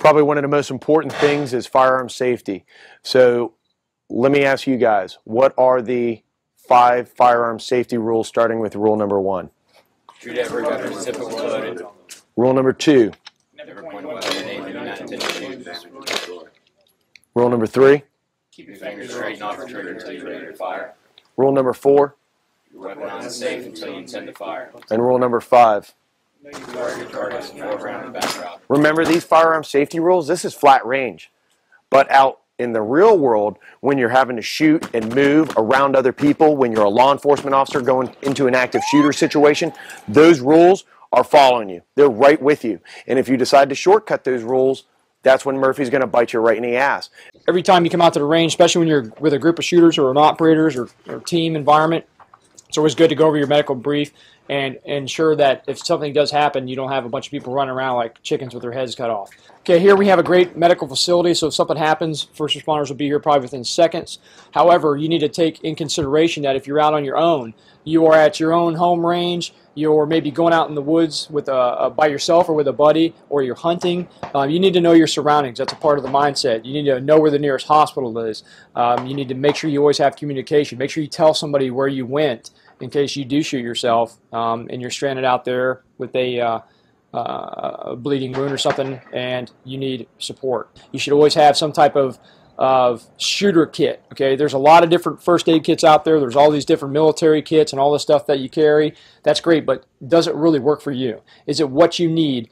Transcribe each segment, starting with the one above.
Probably one of the most important things is firearm safety. So let me ask you guys, what are the 5 firearm safety rules, starting with rule number 1? Treat every weapon as if it were loaded. Rule number 2. Never point a weapon at aim you do not intend to use. Rule number 3. Keep your fingers straight and off the trigger until you're ready to fire. Rule number 4. Your weapon on is safe until you intend to fire. And rule number 5. Fire your targets and foreground and backdrop. Remember, these firearm safety rules, this is flat range. But out in the real world, when you're having to shoot and move around other people, when you're a law enforcement officer going into an active shooter situation, those rules are following you. They're right with you. And if you decide to shortcut those rules, that's when Murphy's going to bite you right in the ass. Every time you come out to the range, especially when you're with a group of shooters or an operators or team environment, it's always good to go over your medical brief and ensure that if something does happen, you don't have a bunch of people running around like chickens with their heads cut off. Okay, here we have a great medical facility, so if something happens, first responders will be here probably within seconds. However, you need to take in consideration that if you're out on your own, you are at your own home range, you're maybe going out in the woods with by yourself or with a buddy, or you're hunting. You need to know your surroundings. That's a part of the mindset. You need to know where the nearest hospital is. You need to make sure you always have communication. Make sure you tell somebody where you went in case you do shoot yourself and you're stranded out there with a bleeding wound or something and you need support. You should always have some type of shooter kit. Okay, there's a lot of different first aid kits out there. There's all these different military kits and all the stuff that you carry. That's great, but does it really work for you? Is it what you need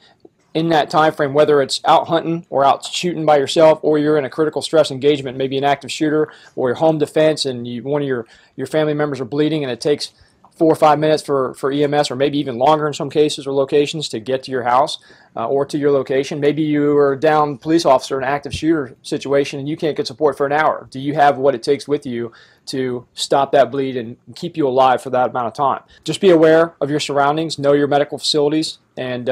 in that time frame, whether it's out hunting or out shooting by yourself, or you're in a critical stress engagement, maybe an active shooter, or your home defense and one of your family members are bleeding and it takes 4 or 5 minutes for EMS, or maybe even longer in some cases or locations, to get to your house or to your location. Maybe you are a down police officer in an active shooter situation and you can't get support for an hour. Do you have what it takes with you to stop that bleed and keep you alive for that amount of time? Just be aware of your surroundings, know your medical facilities, and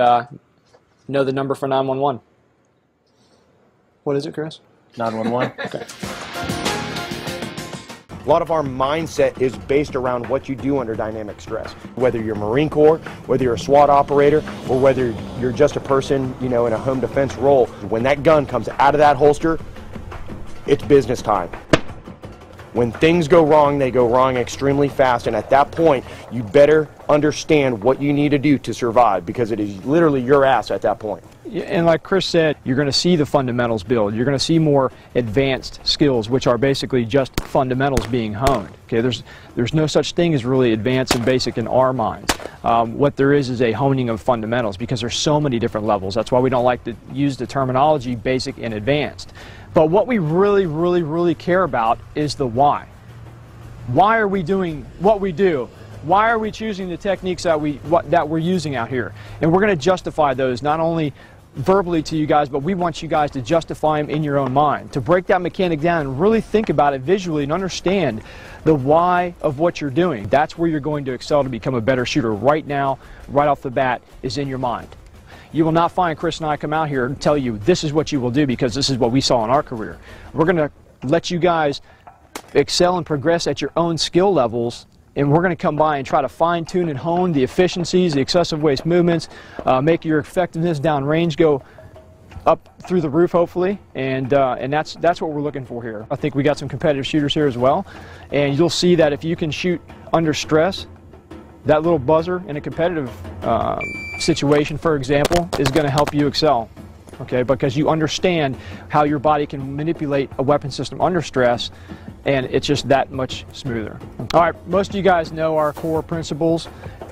know the number for 911. What is it, Chris? 911. Okay. A lot of our mindset is based around what you do under dynamic stress. Whether you're Marine Corps, whether you're a SWAT operator, or whether you're just a person, in a home defense role, when that gun comes out of that holster, it's business time. When things go wrong, they go wrong extremely fast, and at that point, you better understand what you need to do to survive, because it is literally your ass at that point. And like Chris said, you're going to see the fundamentals build. You're going to see more advanced skills, which are basically just fundamentals being honed. Okay, there's no such thing as really advanced and basic in our minds. What there is a honing of fundamentals, because there's so many different levels. That's why we don't like to use the terminology basic and advanced. But what we really care about is the why. Why are we doing what we do? Why are we choosing the techniques that we're using out here? And we're going to justify those not only verbally to you guys, but we want you guys to justify them in your own mind, to break that mechanic down and really think about it visually and understand the why of what you're doing. That's where you're going to excel to become a better shooter right now, right off the bat, is in your mind. You will not find Chris and I come out here and tell you this is what you will do because this is what we saw in our career. We're going to let you guys excel and progress at your own skill levels, and we're going to come by and try to fine-tune and hone the efficiencies, the excessive waste movements, make your effectiveness downrange go up through the roof, hopefully, and that's what we're looking for here. I think we got some competitive shooters here as well, and you'll see that if you can shoot under stress, that little buzzer in a competitive situation, for example, is going to help you excel. Okay, because you understand how your body can manipulate a weapon system under stress, and it's just that much smoother. All right, most of you guys know our core principles,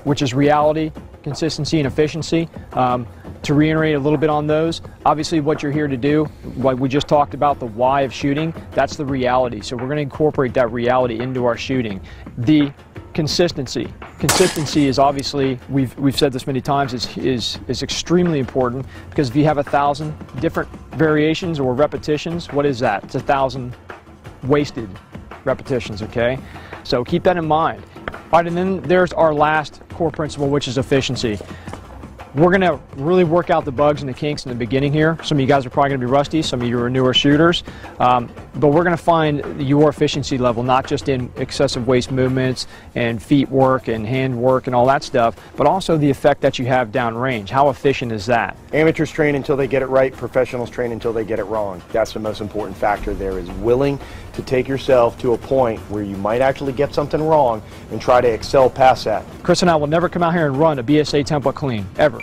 which is reality, consistency, and efficiency. To reiterate a little bit on those, obviously what you're here to do, like we just talked about, the why of shooting, that's the reality. So we're going to incorporate that reality into our shooting. The consistency. Consistency is obviously, we've said this many times, is extremely important, because if you have 1,000 different variations or repetitions, what is that? It's 1,000 wasted repetitions, okay? So keep that in mind. All right, and then there's our last core principle, which is efficiency. We're going to really work out the bugs and the kinks in the beginning here. Some of you guys are probably going to be rusty, some of you are newer shooters, but we're going to find your efficiency level, not just in excessive waist movements and feet work and hand work and all that stuff, but also the effect that you have downrange. How efficient is that? Amateurs train until they get it right, professionals train until they get it wrong. That's the most important factor there, is willing to take yourself to a point where you might actually get something wrong and try to excel past that. Chris and I will never come out here and run a B.S.A template clean, ever.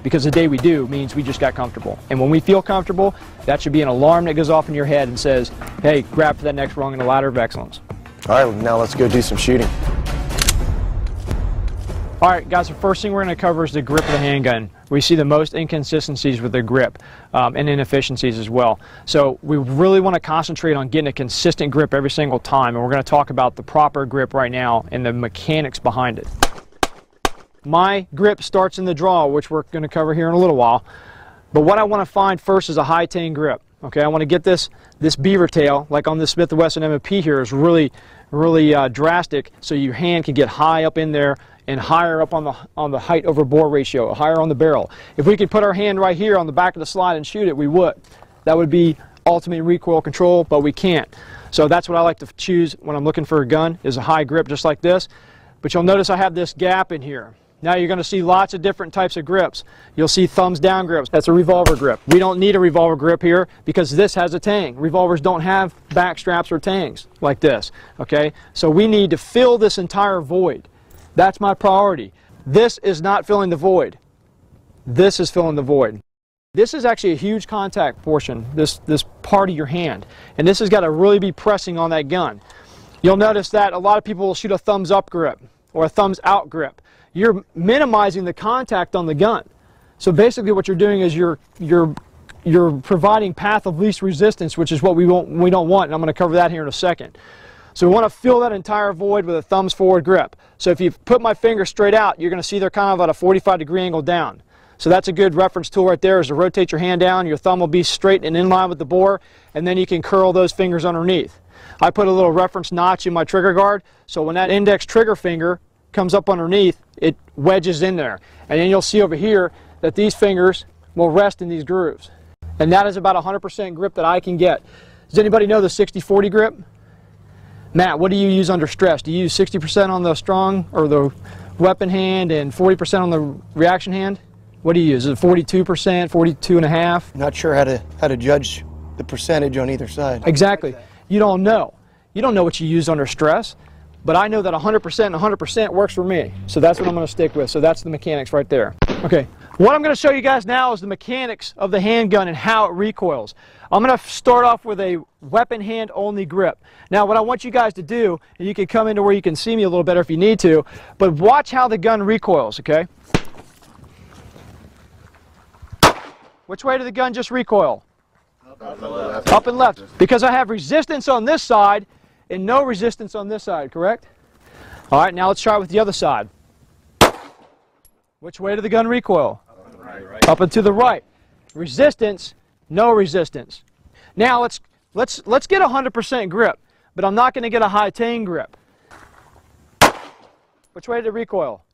Because the day we do means we just got comfortable. And when we feel comfortable, that should be an alarm that goes off in your head and says, hey, grab for that next rung in the ladder of excellence. All right, now let's go do some shooting. All right, guys, the first thing we're going to cover is the grip of the handgun. We see the most inconsistencies with the grip and inefficiencies as well. So we really want to concentrate on getting a consistent grip every single time, and we're going to talk about the proper grip right now and the mechanics behind it. My grip starts in the draw, which we're going to cover here in a little while. But what I want to find first is a high tang grip. Okay, I want to get this beaver tail, like on this Smith & Wesson M&P here, is really drastic, so your hand can get high up in there and higher up on the height over bore ratio, higher on the barrel. If we could put our hand right here on the back of the slide and shoot it, we would. That would be ultimate recoil control, but we can't. So that's what I like to choose when I'm looking for a gun, is a high grip just like this. But you'll notice I have this gap in here. Now you're going to see lots of different types of grips. You'll see thumbs down grips. That's a revolver grip. We don't need a revolver grip here because this has a tang. Revolvers don't have back straps or tangs like this. Okay? So we need to fill this entire void. That's my priority. This is not filling the void. This is filling the void. This is actually a huge contact portion, this part of your hand. And this has got to really be pressing on that gun. You'll notice that a lot of people will shoot a thumbs up grip or a thumbs out grip. You're minimizing the contact on the gun. So basically what you're doing is you're providing path of least resistance, which is what we don't want, and I'm going to cover that here in a second. So we want to fill that entire void with a thumbs forward grip. So if you put my finger straight out, you're going to see they're kind of at a 45-degree angle down. So that's a good reference tool right there, is to rotate your hand down, your thumb will be straight and in line with the bore, and then you can curl those fingers underneath. I put a little reference notch in my trigger guard, so when that index trigger finger comes up underneath, it wedges in there. And then you'll see over here that these fingers will rest in these grooves. And that is about 100% grip that I can get. Does anybody know the 60-40 grip? Matt, what do you use under stress? Do you use 60% on the strong or the weapon hand and 40% on the reaction hand? What do you use? Is it 42%, 42.5? Not sure how to judge the percentage on either side. Exactly. You don't know. You don't know what you use under stress, but I know that 100% and 100% works for me. So that's what I'm going to stick with. So that's the mechanics right there. Okay. What I'm going to show you guys now is the mechanics of the handgun and how it recoils. I'm going to start off with a weapon hand only grip. Now what I want you guys to do, and you can come into where you can see me a little better if you need to, but watch how the gun recoils, okay? Which way did the gun just recoil? Up and left. Up and left. Because I have resistance on this side and no resistance on this side, correct? All right, now let's try it with the other side. Which way did the gun recoil? Right. Up and to the right. Resistance, no resistance. Now let's get 100% grip, but I'm not going to get a high tang grip. Which way did it recoil?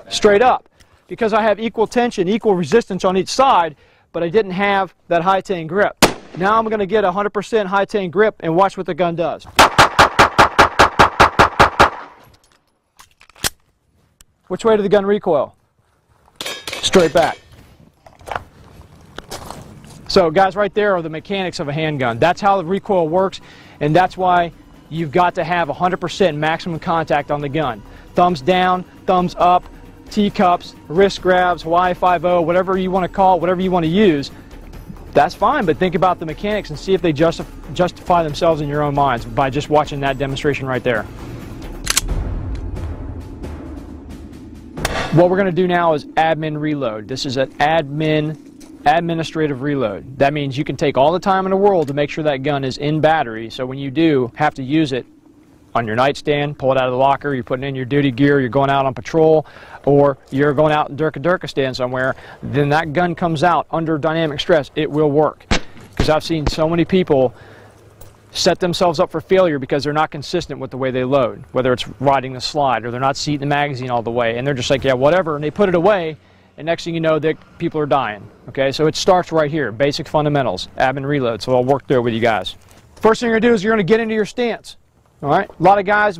Straight up. Because I have equal tension, equal resistance on each side, but I didn't have that high tang grip. Now I'm going to get 100% high tang grip and watch what the gun does. Which way did the gun recoil? Straight back. So guys, right there are the mechanics of a handgun. That's how the recoil works, and that's why you've got to have 100% maximum contact on the gun. Thumbs down, thumbs up, teacups, wrist grabs, Hawaii 5-0, whatever you want to call it, whatever you want to use, that's fine, but think about the mechanics and see if they justify themselves in your own minds by just watching that demonstration right there. What we're going to do now is admin reload. This is an administrative reload. That means you can take all the time in the world to make sure that gun is in battery, so when you do have to use it on your nightstand, pull it out of the locker, you're putting in your duty gear, you're going out on patrol, or you're going out in Durka-Durkistan somewhere, then that gun comes out under dynamic stress, it will work. Because I've seen so many people set themselves up for failure because they're not consistent with the way they load, whether it's riding the slide or they're not seating the magazine all the way, and they're just like, yeah, whatever, and they put it away, and next thing you know, people are dying. Okay, so it starts right here, basic fundamentals, ab and reload. So I'll work through it with you guys. First thing you're going to do is you're going to get into your stance. All right, a lot of guys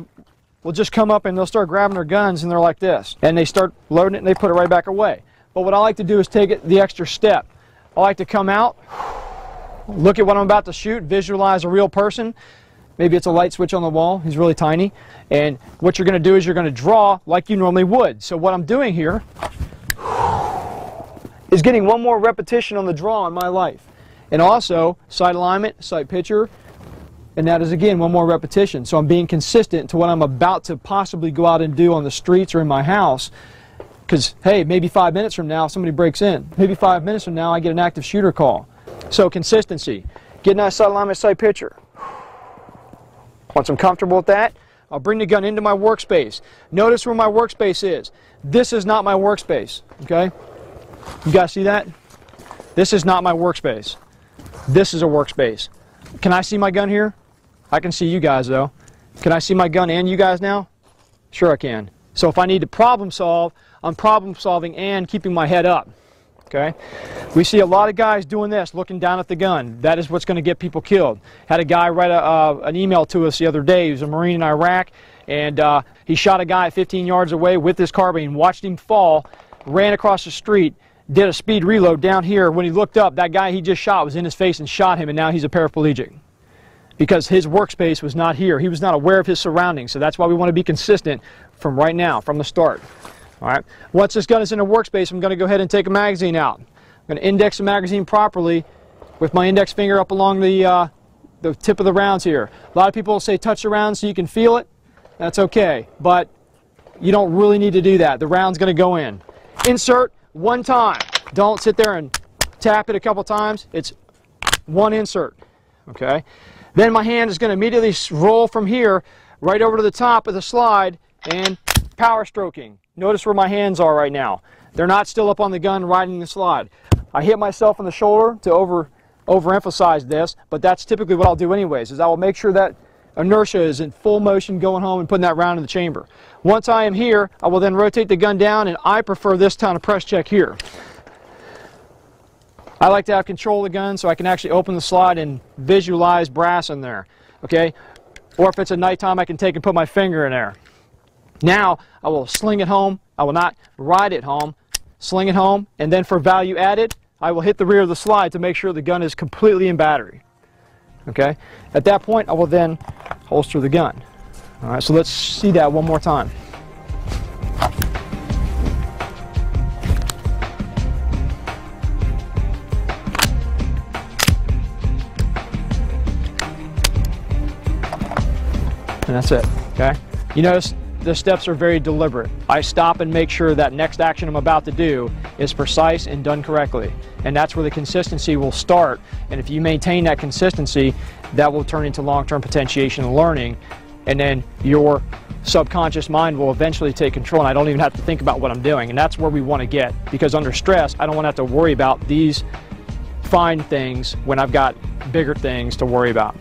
will just come up and they'll start grabbing their guns and they're like this, and they start loading it and they put it right back away. But what I like to do is take it the extra step. I like to come out, look at what I'm about to shoot, visualize a real person. Maybe it's a light switch on the wall. He's really tiny. And what you're going to do is you're going to draw like you normally would. So what I'm doing here is getting one more repetition on the draw in my life. And also, sight alignment, sight picture, and that is, again, one more repetition. So I'm being consistent to what I'm about to possibly go out and do on the streets or in my house. Because, hey, maybe 5 minutes from now, somebody breaks in. Maybe 5 minutes from now, I get an active shooter call. So consistency. Getting that sight alignment, sight picture. Once I'm comfortable with that, I'll bring the gun into my workspace. Notice where my workspace is. This is not my workspace, okay? You guys see that? This is not my workspace. This is a workspace. Can I see my gun here? I can see you guys, though. Can I see my gun and you guys now? Sure I can. So if I need to problem solve, I'm problem solving and keeping my head up. Okay? We see a lot of guys doing this, looking down at the gun. That is what's going to get people killed. Had a guy write an email to us the other day. He was a Marine in Iraq, and he shot a guy 15 yards away with his carbine, watched him fall, ran across the street, did a speed reload down here. When he looked up, that guy he just shot was in his face and shot him, and now he's a paraplegic. Because his workspace was not here. He was not aware of his surroundings. So that's why we want to be consistent from right now, from the start. All right. Once this gun is in a workspace, I'm going to go ahead and take a magazine out. I'm going to index the magazine properly with my index finger up along the tip of the rounds here. A lot of people say touch the round so you can feel it. That's okay, but you don't really need to do that. The round's going to go in. Insert one time. Don't sit there and tap it a couple times. It's one insert. Okay. Then my hand is going to immediately roll from here right over to the top of the slide and power stroking. Notice where my hands are right now. They're not still up on the gun riding the slide. I hit myself in the shoulder to overemphasize this, but that's typically what I'll do anyways, is I will make sure that inertia is in full motion going home and putting that round in the chamber. Once I am here, I will then rotate the gun down, and I prefer this kind of press check here. I like to have control of the gun so I can actually open the slide and visualize brass in there. Okay? Or if it's at nighttime, I can take and put my finger in there. Now, I will sling it home. I will not ride it home. Sling it home, and then for value added, I will hit the rear of the slide to make sure the gun is completely in battery. Okay? At that point, I will then holster the gun. All right, so let's see that one more time. And that's it, okay? You notice the steps are very deliberate. I stop and make sure that next action I'm about to do is precise and done correctly. And that's where the consistency will start. And if you maintain that consistency, that will turn into long-term potentiation and learning. And then your subconscious mind will eventually take control, and I don't even have to think about what I'm doing. And that's where we want to get. Because under stress, I don't want to have to worry about these fine things when I've got bigger things to worry about.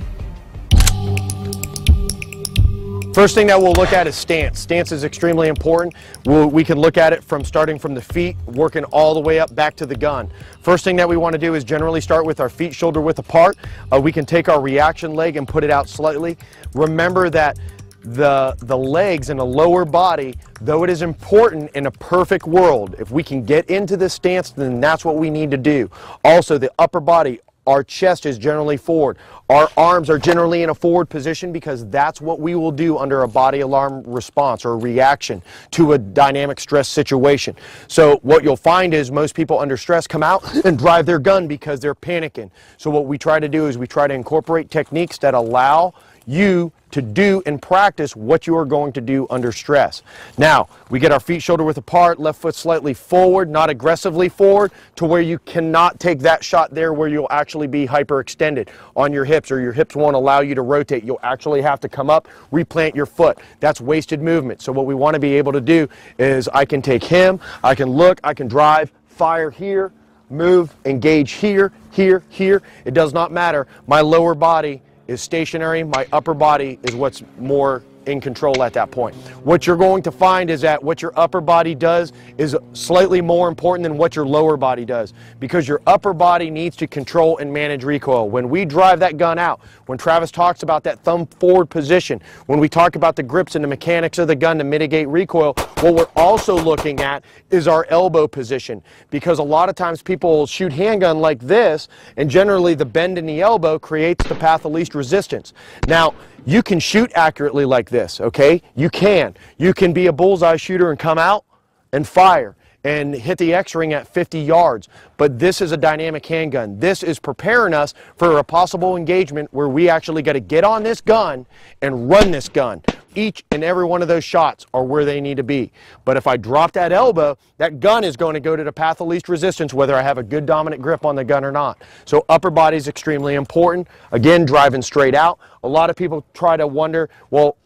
First thing that we'll look at is stance. Stance is extremely important. We can look at it from starting from the feet, working all the way up back to the gun. First thing that we want to do is generally start with our feet shoulder width apart. We can take our reaction leg and put it out slightly. Remember that the legs and the lower body, though it is important in a perfect world, if we can get into this stance, then that's what we need to do. Also, the upper body, our chest is generally forward. Our arms are generally in a forward position because that's what we will do under a body alarm response or reaction to a dynamic stress situation. So what you'll find is most people under stress come out and drive their gun because they're panicking. So what we try to do is we try to incorporate techniques that allow you to do and practice what you are going to do under stress. Now, we get our feet shoulder width apart, left foot slightly forward, not aggressively forward, to where you cannot take that shot there where you'll actually be hyperextended on your hips, or your hips won't allow you to rotate. You'll actually have to come up, replant your foot. That's wasted movement. So what we want to be able to do is I can take him, I can look, I can drive, fire here, move, engage here, here, here. It does not matter. My lower body is stationary. My upper body is what's more in control at that point. What you're going to find is that what your upper body does is slightly more important than what your lower body does, because your upper body needs to control and manage recoil. When we drive that gun out, when Travis talks about that thumb forward position, when we talk about the grips and the mechanics of the gun to mitigate recoil, what we're also looking at is our elbow position, because a lot of times people will shoot handgun like this, and generally the bend in the elbow creates the path of least resistance. Now, you can shoot accurately like this, okay? You can. You can be a bullseye shooter and come out and fire and hit the X-ring at 50 yards. But this is a dynamic handgun. This is preparing us for a possible engagement where we actually got to get on this gun and run this gun. Each and every one of those shots are where they need to be. But if I drop that elbow, that gun is going to go to the path of least resistance, whether I have a good dominant grip on the gun or not. So upper body is extremely important. Again, driving straight out. A lot of people try to wonder, well,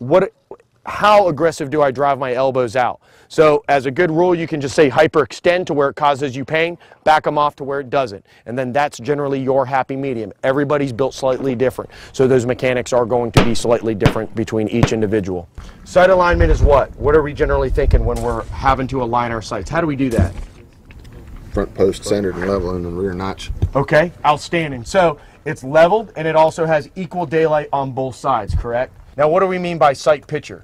how aggressive do I drive my elbows out? So as a good rule, you can just say hyperextend to where it causes you pain, back them off to where it doesn't. And then that's generally your happy medium. Everybody's built slightly different. So those mechanics are going to be slightly different between each individual. Sight alignment is what? What are we generally thinking when we're having to align our sights? How do we do that? Front post centered and level, and then rear notch. Okay, outstanding. So it's leveled and it also has equal daylight on both sides, correct? Now what do we mean by sight picture?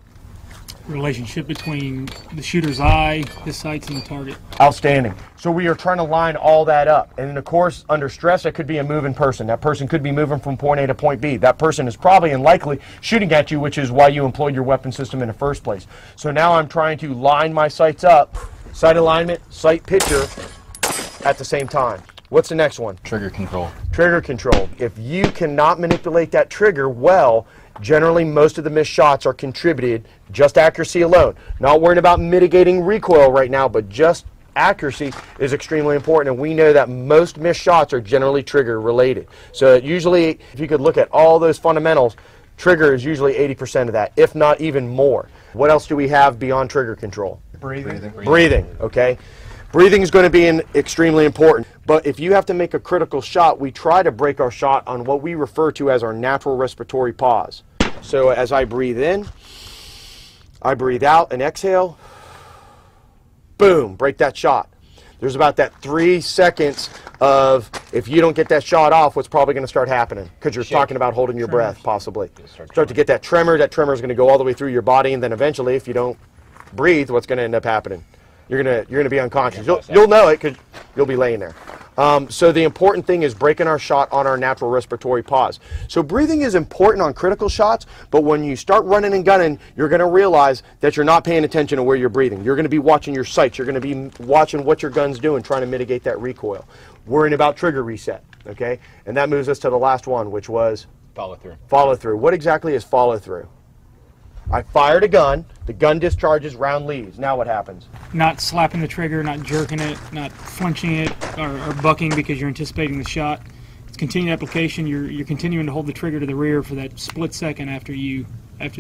Relationship between the shooter's eye, his sights, and the target. Outstanding. So we are trying to line all that up. And of course, under stress, that could be a moving person. That person could be moving from point A to point B. That person is probably and likely shooting at you, which is why you employed your weapon system in the first place. So now I'm trying to line my sights up, sight alignment, sight picture at the same time. What's the next one? Trigger control. Trigger control. If you cannot manipulate that trigger well, generally most of the missed shots are contributed just accuracy alone. Not worrying about mitigating recoil right now, but just accuracy is extremely important, and we know that most missed shots are generally trigger related. So usually, if you could look at all those fundamentals, trigger is usually 80% of that, if not even more. What else do we have beyond trigger control? Breathing, okay? Breathing is going to be extremely important, but if you have to make a critical shot, we try to break our shot on what we refer to as our natural respiratory pause. So as I breathe in, I breathe out and exhale, boom, break that shot. There's about that 3 seconds of, if you don't get that shot off, what's probably going to start happening? Because you're talking about holding your breath, possibly. Start to get that tremor is going to go all the way through your body, and then eventually, if you don't breathe, what's going to end up happening? You're gonna be unconscious. You'll know it because you'll be laying there. So the important thing is breaking our shot on our natural respiratory pause. So breathing is important on critical shots, but when you start running and gunning, you're going to realize that you're not paying attention to where you're breathing. You're going to be watching your sights. You're going to be watching what your gun's doing, trying to mitigate that recoil. Worrying about trigger reset, okay? And that moves us to the last one, which was? Follow through. Follow through. What exactly is follow through? I fired a gun, the gun discharges, round leaves. Now what happens? Not slapping the trigger, not jerking it, not flinching it, or bucking because you're anticipating the shot. It's continued application. You're continuing to hold the trigger to the rear for that split second after the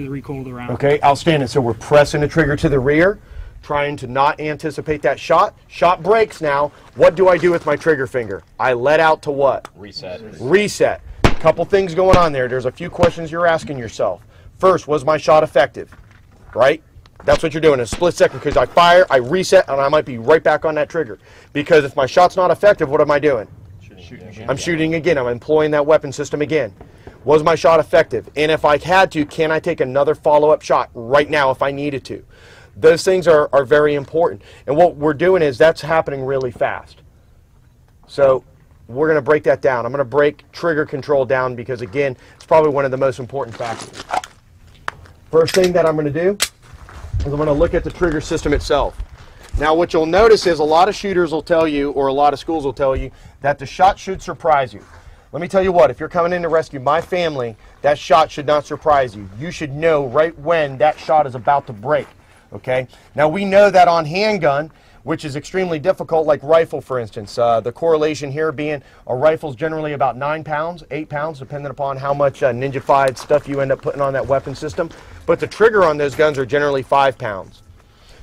recoil of the round. Okay, outstanding. So we're pressing the trigger to the rear, trying to not anticipate that shot. Shot breaks now. What do I do with my trigger finger? I let out to what? Reset. Reset. A couple things going on there. There's a few questions you're asking yourself. First, was my shot effective? Right? That's what you're doing in a split second, because I fire, I reset, and I might be right back on that trigger. Because if my shot's not effective, what am I doing? I'm shooting again. I'm employing that weapon system again. Was my shot effective? And if I had to, can I take another follow-up shot right now if I needed to? Those things are very important. And what we're doing is that's happening really fast. So we're going to break that down. I'm going to break trigger control down because, again, it's probably one of the most important factors. First thing that I'm going to do is I'm going to look at the trigger system itself. Now what you'll notice is a lot of shooters will tell you, or a lot of schools will tell you, that the shot should surprise you. Let me tell you what, if you're coming in to rescue my family, that shot should not surprise you. You should know right when that shot is about to break. Okay? Now we know that on handgun, which is extremely difficult, like rifle, for instance. The correlation here being a rifle's generally about 9 pounds, 8 pounds, depending upon how much ninja-fied stuff you end up putting on that weapon system. But the trigger on those guns are generally 5 pounds.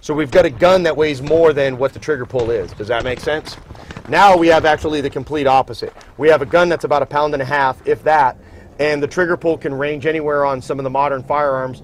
So we've got a gun that weighs more than what the trigger pull is. Does that make sense? Now we have actually the complete opposite. We have a gun that's about 1.5 pounds, if that, and the trigger pull can range anywhere on some of the modern firearms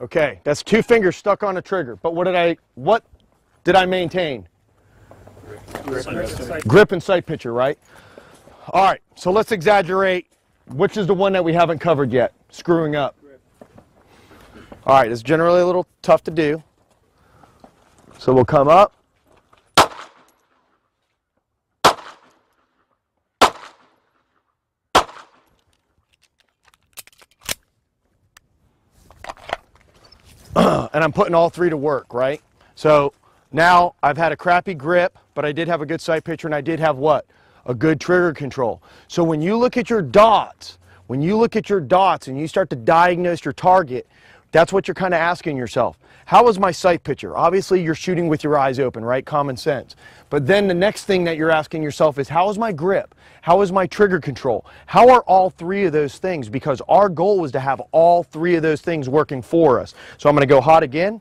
Okay, that's 2 fingers stuck on a trigger. But what did I maintain? Grip and sight picture, right? All right, so let's exaggerate. Which is the one that we haven't covered yet? Screwing up. All right, it's generally a little tough to do. So we'll come up. And I'm putting all 3 to work, right? So now I've had a crappy grip, but I did have a good sight picture, and I did have what? A good trigger control. So when you look at your dots, and you start to diagnose your target, that's what you're kind of asking yourself. How is my sight picture? Obviously, you're shooting with your eyes open, right? Common sense. But then the next thing that you're asking yourself is, how is my grip? How is my trigger control? How are all 3 of those things? Because our goal was to have all 3 of those things working for us. So I'm going to go hot again.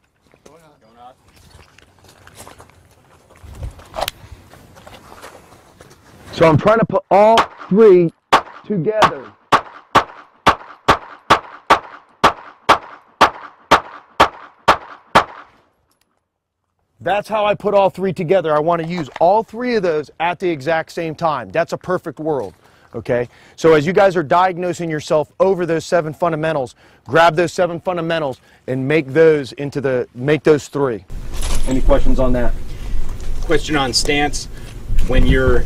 So I'm trying to put all 3 together. That's how I put all 3 together. I want to use all 3 of those at the exact same time. That's a perfect world, okay? So as you guys are diagnosing yourself over those 7 fundamentals, grab those 7 fundamentals and make those 3. Any questions on that? Question on stance. When you're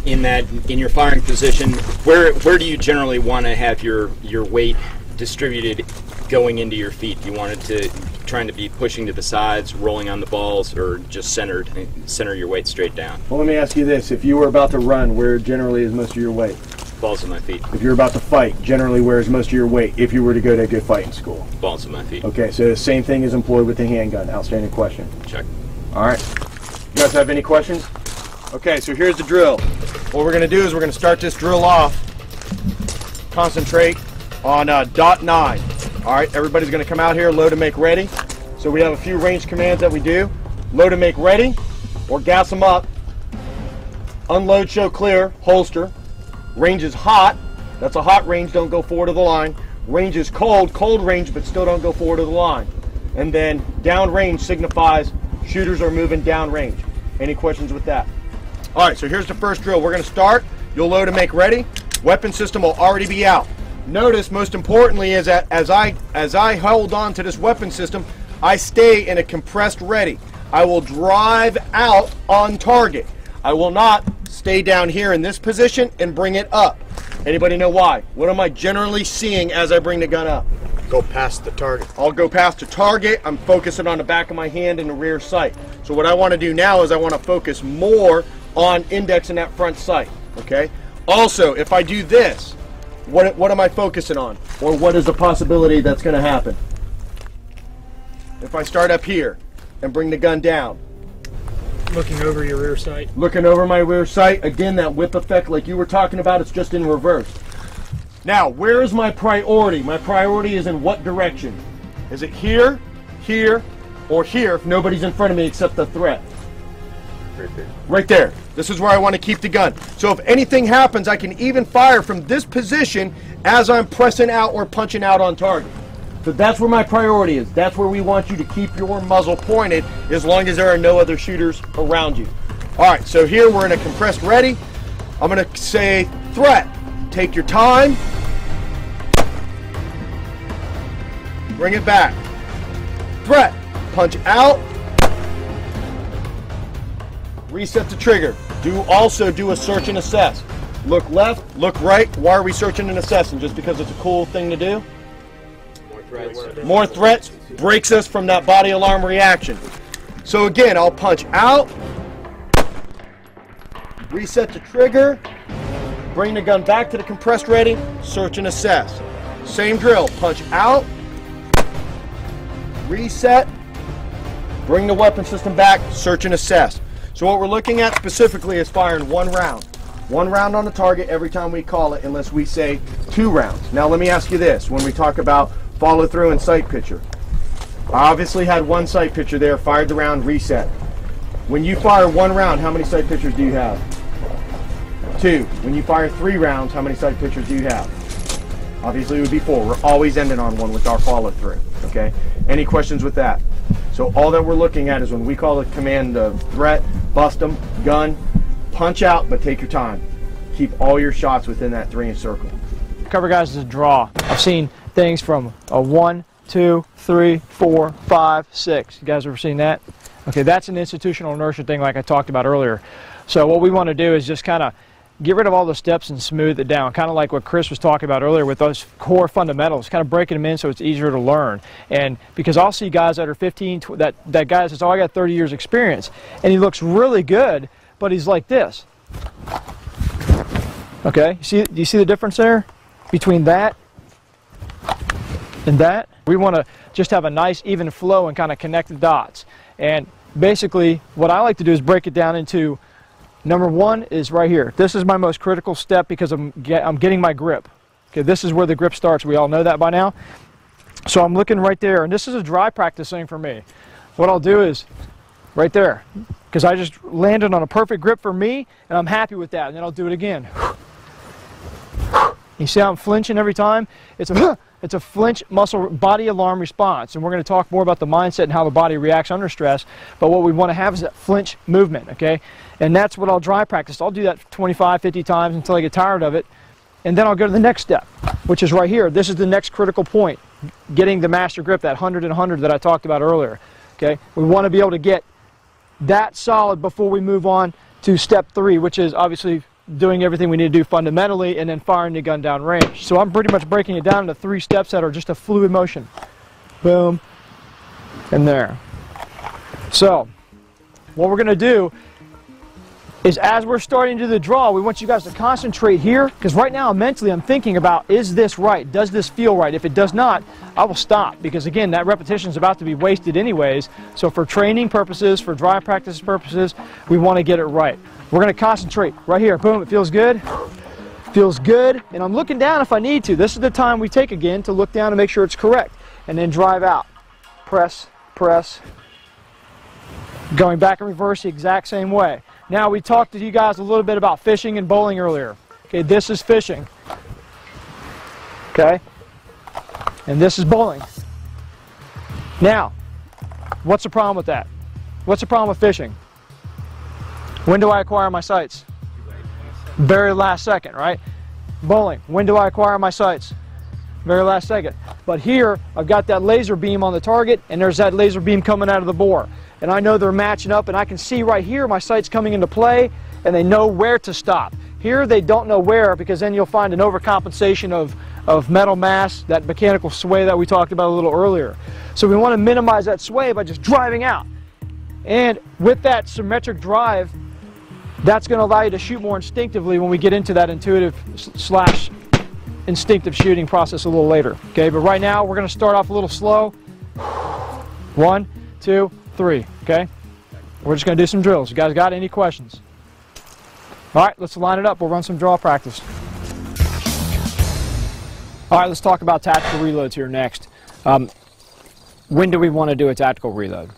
in your firing position, where do you generally want to have your weight distributed going into your feet? You want it to trying to be pushing to the sides, rolling on the balls, or just center your weight straight down? Well, let me ask you this. If you were about to run, where generally is most of your weight? Balls of my feet. If you're about to fight, generally where is most of your weight if you were to go to a good fighting school? Balls of my feet. Okay, so the same thing is employed with the handgun. Outstanding question. Check. All right. You guys have any questions? Okay, so here's the drill. What we're going to do is we're going to start this drill off. Concentrate on dot 9. All right, everybody's going to come out here, load and make ready. So we have a few range commands that we do. Load and make ready, or gas them up. Unload, show clear, holster. Range is hot. That's a hot range, don't go forward of the line. Range is cold, cold range, but still don't go forward of the line. And then down range signifies shooters are moving down range. Any questions with that? All right, so here's the first drill. We're going to start. You'll load and make ready. Weapon system will already be out. Notice, most importantly, is that as I hold on to this weapon system, I stay in a compressed ready. I will drive out on target. I will not stay down here in this position and bring it up. Anybody know why? What am I generally seeing as I bring the gun up? Go past the target. I'll go past the target. I'm focusing on the back of my hand and the rear sight. So what I want to do now is I want to focus more on indexing that front sight, okay? Also, if I do this, what am I focusing on? Or what is the possibility that's going to happen? If I start up here and bring the gun down. Looking over your rear sight. Looking over my rear sight, again, that whip effect like you were talking about, it's just in reverse. Now, where is my priority? My priority is in what direction? Is it here, here, or here if nobody's in front of me except the threat? Right there. Right there. This is where I want to keep the gun. So if anything happens, I can even fire from this position as I'm pressing out or punching out on target. So that's where my priority is. That's where we want you to keep your muzzle pointed as long as there are no other shooters around you. All right, so here we're in a compressed ready. I'm going to say threat. Take your time. Bring it back. Threat. Punch out. Reset the trigger. Also do a search and assess. Look left, look right. Why are we searching and assessing? Just because it's a cool thing to do? More threats breaks us from that body alarm reaction. So again, I'll punch out, reset the trigger, bring the gun back to the compressed ready, search and assess. Same drill, punch out, reset, bring the weapon system back, search and assess. So what we're looking at specifically is firing 1 round. 1 round on the target every time we call it, unless we say 2 rounds. Now let me ask you this, when we talk about follow through and sight picture. I obviously had 1 sight picture there, fired the round, reset. When you fire 1 round, how many sight pictures do you have? 2. When you fire 3 rounds, how many sight pictures do you have? Obviously it would be 4. We're always ending on 1 with our follow through, okay? Any questions with that? So all that we're looking at is when we call the command of threat, bust them, gun, punch out, but take your time. Keep all your shots within that 3-inch circle. Cover guys is a draw. I've seen things from a 1, 2, 3, 4, 5, 6. You guys ever seen that? Okay, that's an institutional inertia thing like I talked about earlier. So what we want to do is just kind of get rid of all the steps and smooth it down, kind of like what Chris was talking about earlier with those core fundamentals, kind of breaking them in so it's easier to learn. And because I'll see guys that are 15, that guy says, oh, I got 30 years experience, and he looks really good, but he's like this. Okay, do you see the difference there between that and that? We want to just have a nice even flow and kind of connect the dots. And basically what I like to do is break it down into number 1 is right here. This is my most critical step because I'm getting my grip. Okay, this is where the grip starts. We all know that by now. So I'm looking right there, and this is a dry practice thing for me. What I'll do is right there, because I just landed on a perfect grip for me, and I'm happy with that. And then I'll do it again. You see how I'm flinching every time? It's a flinch muscle body alarm response, and we're going to talk more about the mindset and how the body reacts under stress. But what we want to have is that flinch movement, okay? And that's what I'll dry practice. I'll do that 25, 50 times until I get tired of it, and then I'll go to the next step, which is right here. This is the next critical point, getting the master grip, that 100 and 100 that I talked about earlier, okay? We want to be able to get that solid before we move on to step 3, which is obviously doing everything we need to do fundamentally and then firing the gun down range. So I'm pretty much breaking it down into 3 steps that are just a fluid motion. Boom, and there. So what we're going to do is as we're starting to do the draw, we want you guys to concentrate here, because right now mentally I'm thinking about, is this right? Does this feel right? If it does not, I will stop, because again, that repetition is about to be wasted anyways. So for training purposes, for dry practice purposes, we want to get it right. We're going to concentrate right here. Boom, it feels good. Feels good. And I'm looking down if I need to. This is the time we take again to look down and make sure it's correct. And then drive out. Press, press. Going back and reverse the exact same way. Now we talked to you guys a little bit about fishing and bowling earlier. Okay, this is fishing. Okay? And this is bowling. Now, what's the problem with that? What's the problem with fishing? When do I acquire my sights? Very last second, right? Bowling, when do I acquire my sights? Very last second. But here, I've got that laser beam on the target, and there's that laser beam coming out of the bore. And I know they're matching up, and I can see right here my sights coming into play, and they know where to stop. Here, they don't know where, because then you'll find an overcompensation of metal mass, that mechanical sway that we talked about a little earlier. So we want to minimize that sway by just driving out. And with that symmetric drive, that's going to allow you to shoot more instinctively when we get into that intuitive / instinctive shooting process a little later. Okay, but right now we're going to start off a little slow. 1, 2, 3. Okay, we're just going to do some drills. You guys got any questions? All right, let's line it up. We'll run some draw practice. All right, let's talk about tactical reloads here next. When do we want to do a tactical reload?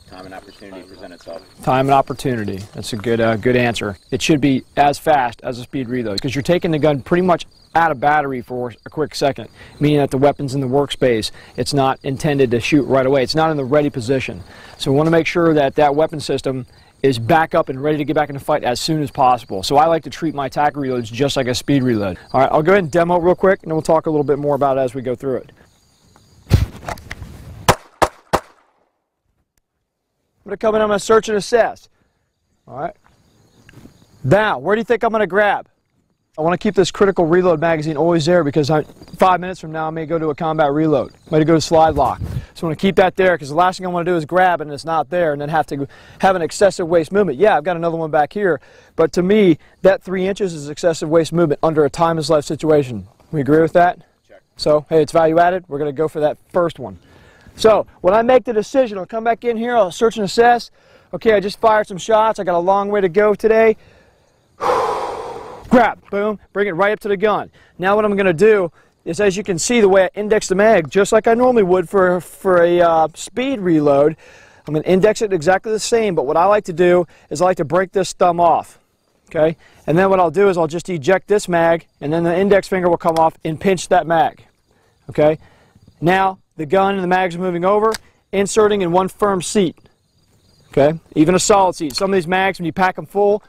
Time and opportunity present itself. Time and opportunity. That's a good answer. It should be as fast as a speed reload, because you're taking the gun pretty much out of battery for a quick second, meaning that the weapon's in the workspace. It's not intended to shoot right away. It's not in the ready position. So we want to make sure that that weapon system is back up and ready to get back in the fight as soon as possible. So I like to treat my tactical reloads just like a speed reload. All right, I'll go ahead and demo it real quick, and then we'll talk a little bit more about it as we go through it. I'm going to come in, I'm going to search and assess. All right. Now, where do you think I'm going to grab? I want to keep this critical reload magazine always there, because 5 minutes from now I may go to a combat reload. I may go to slide lock. So I want to keep that there, because the last thing I want to do is grab it and it's not there and then have to have an excessive waist movement. Yeah, I've got another one back here, but to me, that 3 inches is excessive waist movement under a time is life situation. We agree with that? Check. So, hey, it's value added. We're going to go for that first one. So when I make the decision, I'll come back in here, I'll search and assess. Okay, I just fired some shots. I got a long way to go today. Grab, boom, bring it right up to the gun. Now what I'm going to do is, as you can see, the way I index the mag, just like I normally would for a speed reload, I'm going to index it exactly the same, but what I like to do is I like to break this thumb off. Okay, and then what I'll do is I'll just eject this mag, and then the index finger will come off and pinch that mag. Okay, now the gun and the mags are moving over, inserting in one firm seat. Okay, even a solid seat. Some of these mags, when you pack them full,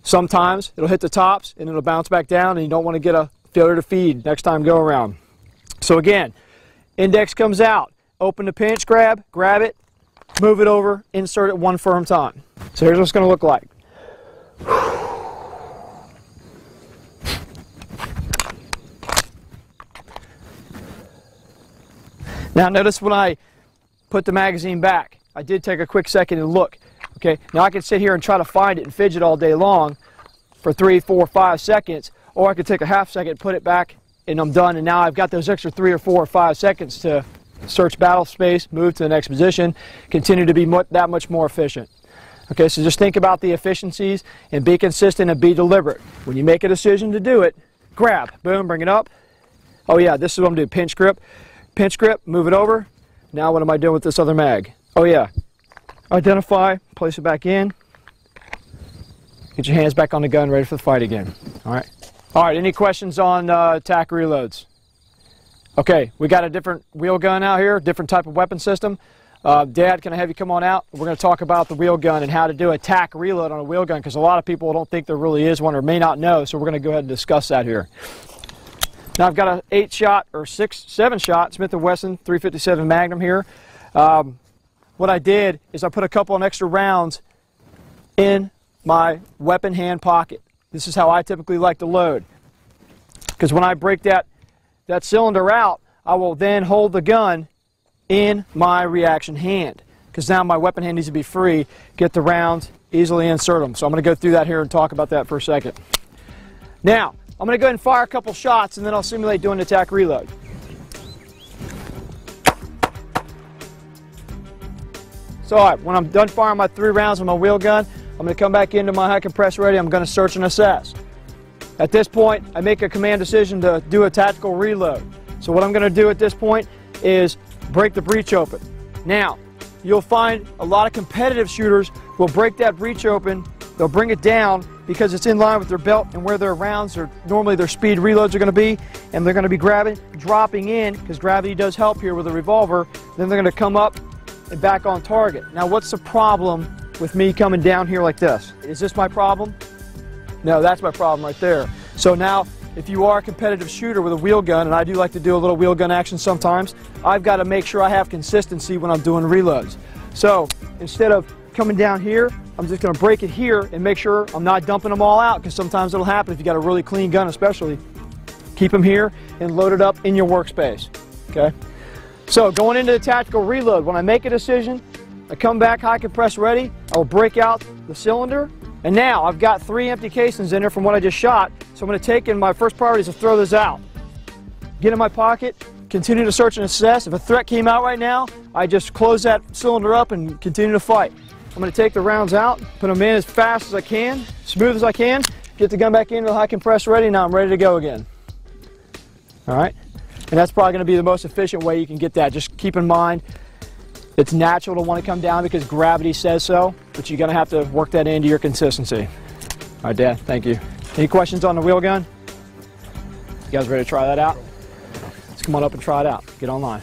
sometimes it'll hit the tops and it'll bounce back down, and you don't want to get a failure to feed next time go around. So again, index comes out, open the pinch, grab it, move it over, insert it one firm time. So here's what it's going to look like. Now notice when I put the magazine back, I did take a quick second and look. Okay, now I can sit here and try to find it and fidget all day long for 3, 4, 5 seconds, or I could take a half second, put it back, and I'm done. And now I've got those extra 3 or 4 or 5 seconds to search battle space, move to the next position, continue to be that much more efficient. Okay, so just think about the efficiencies and be consistent and be deliberate. When you make a decision to do it, grab, boom, bring it up. Oh yeah, this is what I'm doing, pinch grip, move it over. Now what am I doing with this other mag? Oh yeah, identify, place it back in, get your hands back on the gun, ready for the fight again. All right, any questions on attack reloads? Okay, we got a different wheel gun out here, different type of weapon system. Dad, can I have you come on out? We're going to talk about the wheel gun and how to do attack reload on a wheel gun, because a lot of people don't think there really is one or may not know, so we're going to go ahead and discuss that here. Now I've got an 8-shot or 7-shot Smith & Wesson 357 Magnum here. What I did is I put a couple of extra rounds in my weapon hand pocket. This is how I typically like to load, because when I break that cylinder out, I will then hold the gun in my reaction hand, because now my weapon hand needs to be free, get the rounds, easily insert them. So I'm going to go through that here and talk about that for a second. Now, I'm going to go ahead and fire a couple shots, and then I'll simulate doing an attack reload. So all right, when I'm done firing my 3 rounds with my wheel gun, I'm going to come back into my high compress ready. I'm going to search and assess. At this point, I make a command decision to do a tactical reload. So what I'm going to do at this point is break the breech open. Now, you'll find a lot of competitive shooters will break that breech open, they'll bring it down because it's in line with their belt and where their rounds or normally their speed reloads are going to be, and they're going to be grabbing, dropping in, because gravity does help here with a revolver, then they're going to come up and back on target. Now what's the problem with me coming down here like this? Is this my problem? No, that's my problem right there. So now, if you are a competitive shooter with a wheel gun, and I do like to do a little wheel gun action sometimes, I've got to make sure I have consistency when I'm doing reloads. So instead of coming down here, I'm just going to break it here and make sure I'm not dumping them all out, because sometimes it'll happen if you got a really clean gun especially. Keep them here and load it up in your workspace. Okay? So going into the tactical reload, when I make a decision, I come back high compress ready, I will break out the cylinder, and now I've got 3 empty casings in there from what I just shot, so I'm going to take in my first priority is to throw this out. Get in my pocket, continue to search and assess. If a threat came out right now, I just close that cylinder up and continue to fight. I'm going to take the rounds out, put them in as fast as I can, smooth as I can, get the gun back into the high compress ready, now I'm ready to go again. Alright? And that's probably going to be the most efficient way you can get that. Just keep in mind, it's natural to want to come down because gravity says so, but you're going to have to work that into your consistency. All right, Dad, thank you. Any questions on the wheel gun? You guys ready to try that out? Let's come on up and try it out. Get online.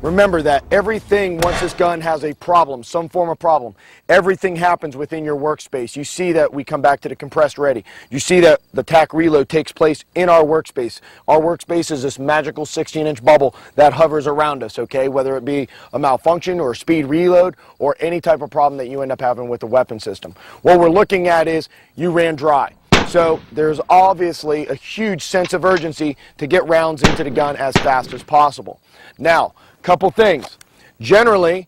Remember that everything, once this gun has a problem, some form of problem, everything happens within your workspace. You see that we come back to the compressed ready. You see that the tac reload takes place in our workspace. Our workspace is this magical 16-inch bubble that hovers around us, okay? Whether it be a malfunction or a speed reload or any type of problem that you end up having with the weapon system. What we're looking at is you ran dry. So there's obviously a huge sense of urgency to get rounds into the gun as fast as possible. Now, couple things. Generally,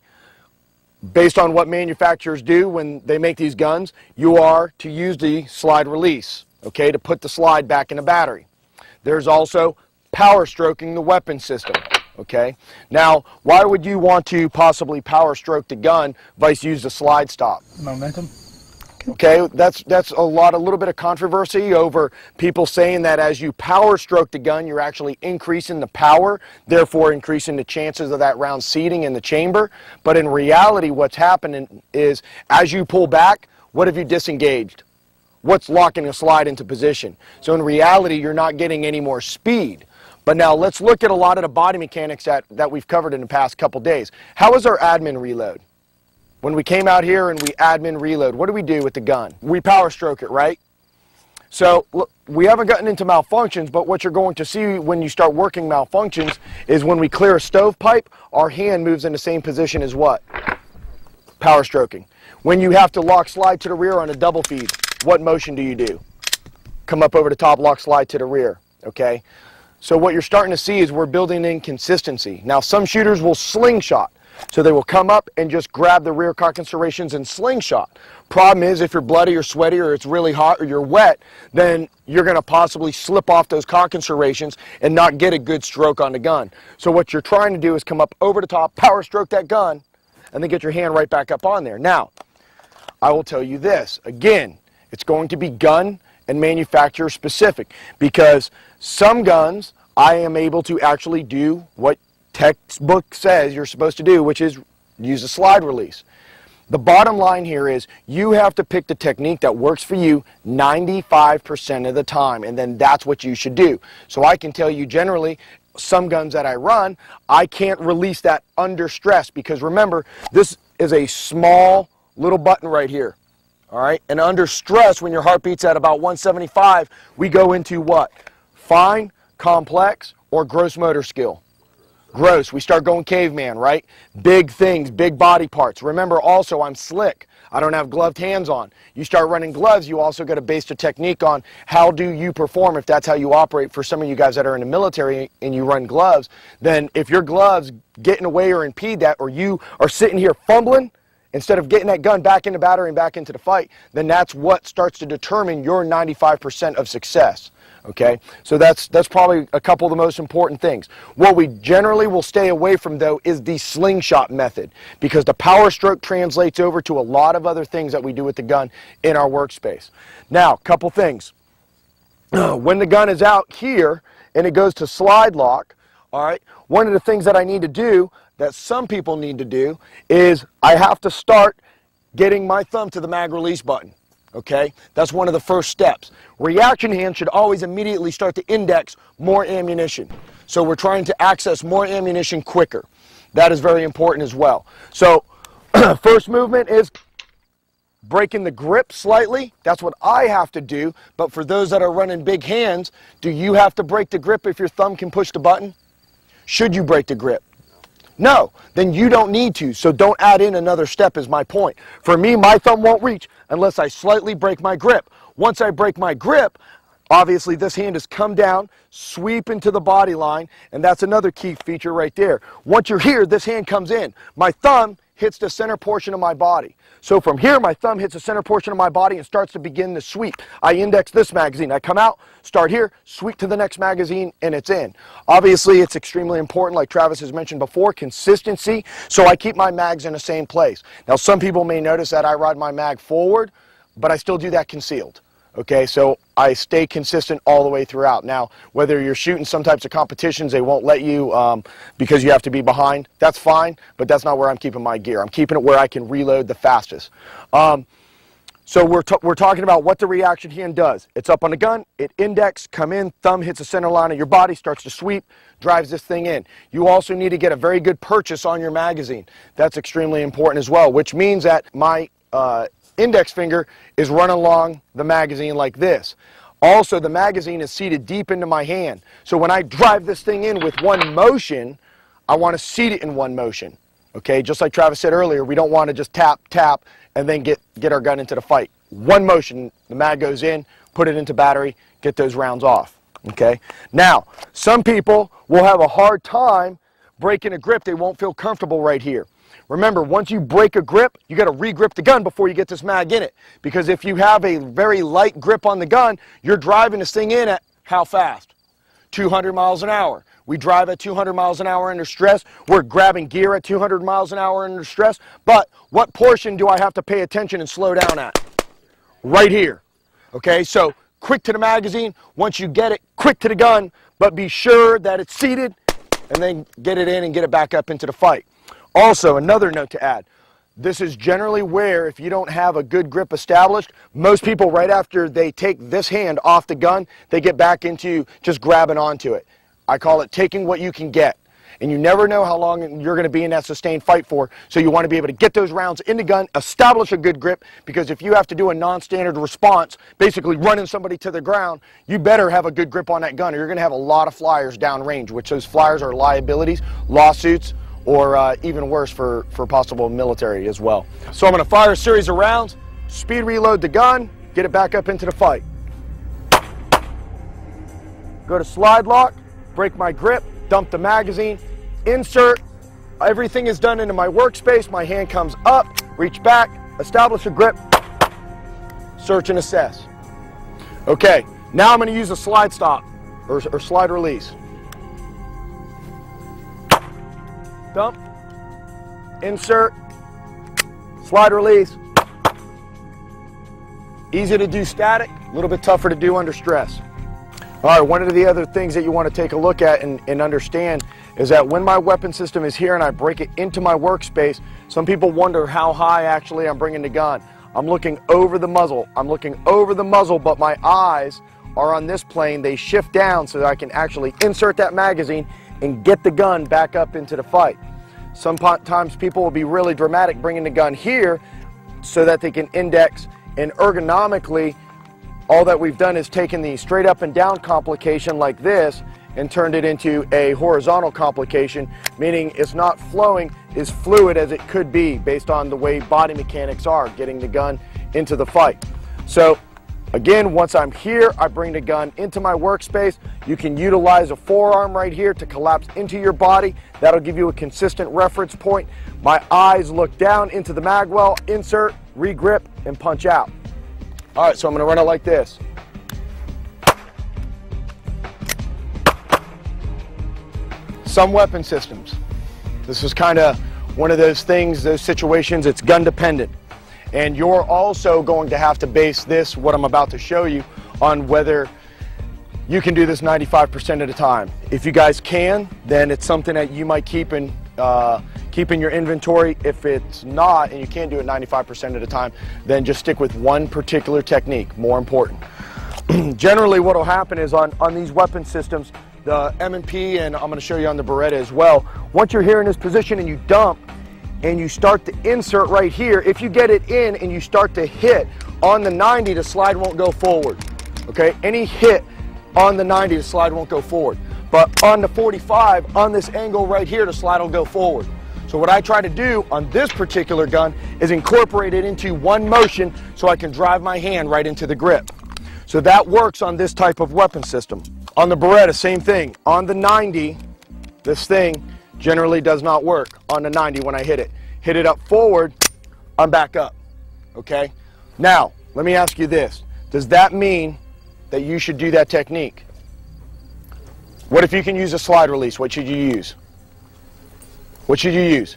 based on what manufacturers do when they make these guns, you are to use the slide release, okay, to put the slide back in the battery. There's also power stroking the weapon system, okay. Now, why would you want to possibly power stroke the gun versus use the slide stop? Momentum. Okay, that's a little bit of controversy over people saying that as you power stroke the gun, you're actually increasing the power, therefore increasing the chances of that round seating in the chamber. But in reality, what's happening is as you pull back, what have you disengaged? What's locking a slide into position? So in reality, you're not getting any more speed. But now let's look at a lot of the body mechanics that we've covered in the past couple days. How is our admin reload? When we came out here and we admin reload, what do we do with the gun? We power stroke it, right? So look, we haven't gotten into malfunctions, but what you're going to see when you start working malfunctions is when we clear a stovepipe, our hand moves in the same position as what? Power stroking. When you have to lock slide to the rear on a double feed, what motion do you do? Come up over the top, lock slide to the rear, okay? So what you're starting to see is we're building in consistency. Now some shooters will slingshot. So they will come up and just grab the rear cock serrations and slingshot. Problem is, if you're bloody or sweaty or it's really hot or you're wet, then you're going to possibly slip off those cock serrations and not get a good stroke on the gun. So what you're trying to do is come up over the top, power stroke that gun, and then get your hand right back up on there. Now, I will tell you this. Again, it's going to be gun and manufacturer specific because some guns I am able to actually do what textbook says you're supposed to do, which is use a slide release. The bottom line here is you have to pick the technique that works for you 95% of the time, and then that's what you should do. So I can tell you generally, some guns that I run, I can't release that under stress because remember, this is a small little button right here. All right, and under stress, when your heartbeat's at about 175, we go into what? Fine, complex, or gross motor skill. Gross, we start going caveman, right? Big things, big body parts. Remember also, I'm slick. I don't have gloved hands on. You start running gloves, you also got to base the technique on how do you perform if that's how you operate. For some of you guys that are in the military and you run gloves, then if your gloves get in the way or impede that, or you are sitting here fumbling, instead of getting that gun back in the battery and back into the fight, then that's what starts to determine your 95% of success. Okay, so that's probably a couple of the most important things. What we generally will stay away from, though, is the slingshot method because the power stroke translates over to a lot of other things that we do with the gun in our workspace. Now, couple things. When the gun is out here and it goes to slide lock, all right, one of the things that I need to do, that some people need to do, is I have to start getting my thumb to the mag release button. Okay, that's one of the first steps. Reaction hand should always immediately start to index more ammunition. So we're trying to access more ammunition quicker. That is very important as well. So first movement is breaking the grip slightly. That's what I have to do. But for those that are running big hands, do you have to break the grip if your thumb can push the button? Should you break the grip? No, then you don't need to, so don't add in another step is my point. For me, my thumb won't reach unless I slightly break my grip. Once I break my grip, obviously this hand has come down, sweep into the body line, and that's another key feature right there. Once you're here, this hand comes in. My thumb hits the center portion of my body. So from here, my thumb hits the center portion of my body and starts to begin the sweep. I index this magazine. I come out, start here, sweep to the next magazine, and it's in. Obviously, it's extremely important, like Travis has mentioned before, consistency, so I keep my mags in the same place. Now, some people may notice that I ride my mag forward, but I still do that concealed. Okay, so I stay consistent all the way throughout. Now, whether you're shooting some types of competitions, they won't let you because you have to be behind. That's fine, but that's not where I'm keeping my gear. I'm keeping it where I can reload the fastest. So we're talking about what the reaction hand does. It's up on the gun, it index, come in, thumb hits the center line of your body, starts to sweep, drives this thing in. You also need to get a very good purchase on your magazine. That's extremely important as well, which means that my index finger is running along the magazine like this. Also, the magazine is seated deep into my hand. So when I drive this thing in with one motion, I want to seat it in one motion. Okay, just like Travis said earlier, we don't want to just tap, tap, and then get our gun into the fight. One motion, the mag goes in, put it into battery, get those rounds off. Okay, now, some people will have a hard time breaking a grip. They won't feel comfortable right here. Remember, once you break a grip, you got to re-grip the gun before you get this mag in it. Because if you have a very light grip on the gun, you're driving this thing in at how fast? 200 miles an hour. We drive at 200 miles an hour under stress. We're grabbing gear at 200 miles an hour under stress. But what portion do I have to pay attention and slow down at? right here. Okay, so quick to the magazine. Once you get it, quick to the gun, but be sure that it's seated, and then get it in and get it back up into the fight. Also, another note to add. This is generally where, if you don't have a good grip established, most people right after they take this hand off the gun, they get back into just grabbing onto it. I call it taking what you can get. And you never know how long you're going to be in that sustained fight for, so you want to be able to get those rounds in the gun, establish a good grip, because if you have to do a non-standard response, basically running somebody to the ground, you better have a good grip on that gun, or you're going to have a lot of flyers downrange, which those flyers are liabilities, lawsuits, or even worse for possible military as well. So I'm going to fire a series of rounds, speed reload the gun, get it back up into the fight. Go to slide lock, break my grip, dump the magazine, insert, everything is done into my workspace, my hand comes up, reach back, establish a grip, search and assess. Okay, now I'm going to use a slide stop, or slide release. Dump, insert, slide release. Easy to do static, a little bit tougher to do under stress. All right, one of the other things that you want to take a look at and understand is that when my weapon system is here and I break it into my workspace, some people wonder how high actually I'm bringing the gun. I'm looking over the muzzle. I'm looking over the muzzle, but my eyes are on this plane. They shift down so that I can actually insert that magazine and get the gun back up into the fight. Sometimes people will be really dramatic bringing the gun here so that they can index, and ergonomically, all that we've done is taken the straight up and down complication like this and turned it into a horizontal complication, meaning it's not flowing as fluid as it could be based on the way body mechanics are getting the gun into the fight. So again, once I'm here, I bring the gun into my workspace. You can utilize a forearm right here to collapse into your body. That'll give you a consistent reference point. My eyes look down into the mag well, insert, regrip, and punch out. All right, so I'm going to run it like this. Some weapon systems. This is kind of one of those things, those situations, it's gun dependent. And you're also going to have to base this, what I'm about to show you, on whether you can do this 95% of the time. If you guys can, then it's something that you might keep in your inventory. If it's not, and you can't do it 95% of the time, then just stick with one particular technique, more important. Generally what will happen is on these weapon systems, the M&P, and I'm going to show you on the Beretta as well, once you're here in this position and you dump and you start to insert right here, if you get it in and you start to hit on the 90, the slide won't go forward. Okay, any hit on the 90, the slide won't go forward. But on the 45, on this angle right here, the slide will go forward. So what I try to do on this particular gun is incorporate it into one motion so I can drive my hand right into the grip. So that works on this type of weapon system. On the Beretta, same thing. On the 90, this thing generally does not work on the 90 when I hit it. Hit it up forward, I'm back up. Okay? Now, let me ask you this. Does that mean that you should do that technique? What if you can use a slide release? What should you use? What should you use?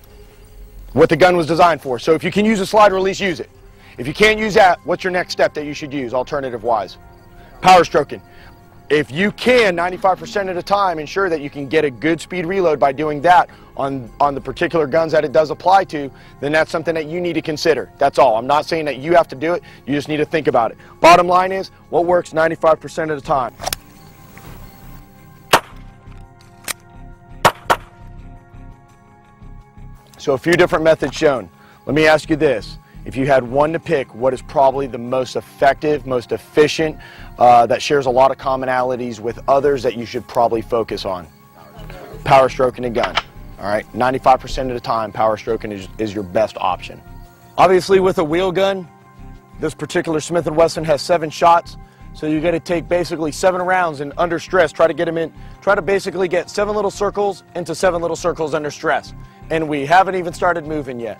What the gun was designed for. So if you can use a slide release, use it. If you can't use that, what's your next step that you should use, alternative-wise? Power stroking. If you can, 95% of the time, ensure that you can get a good speed reload by doing that on the particular guns that it does apply to, then that's something that you need to consider. That's all. I'm not saying that you have to do it. You just need to think about it. Bottom line is, what works 95% of the time? So a few different methods shown. Let me ask you this. If you had one to pick, what is probably the most effective, most efficient, that shares a lot of commonalities with others that you should probably focus on? Power stroking a gun. All right, 95% of the time, power stroking is your best option. Obviously, with a wheel gun, this particular Smith & Wesson has 7 shots, so you're going to take basically 7 rounds and under stress, try to get them in, try to basically get 7 little circles into 7 little circles under stress. And we haven't even started moving yet.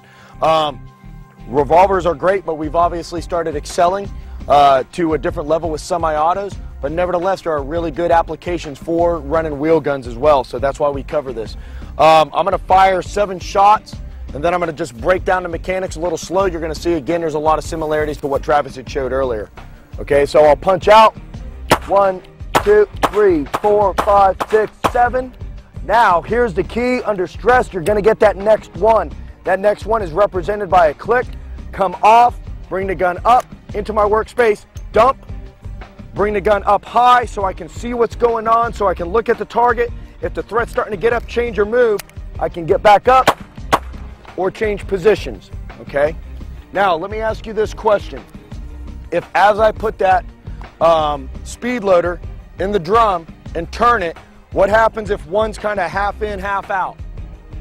Revolvers are great, but we've obviously started excelling to a different level with semi-autos, but nevertheless there are really good applications for running wheel guns as well, so that's why we cover this. I'm going to fire 7 shots and then I'm going to just break down the mechanics a little slow. You're going to see, again, there's a lot of similarities to what Travis had showed earlier. Okay, so I'll punch out. 1, 2, 3, 4, 5, 6, 7. Now, here's the key. Under stress, you're going to get that next one. That next one is represented by a click. Come off, bring the gun up into my workspace, dump, bring the gun up high so I can see what's going on, so I can look at the target. If the threat's starting to get up, change or move, I can get back up or change positions, okay? Now, let me ask you this question. If as I put that speed loader in the drum and turn it, what happens if one's kind of half in, half out?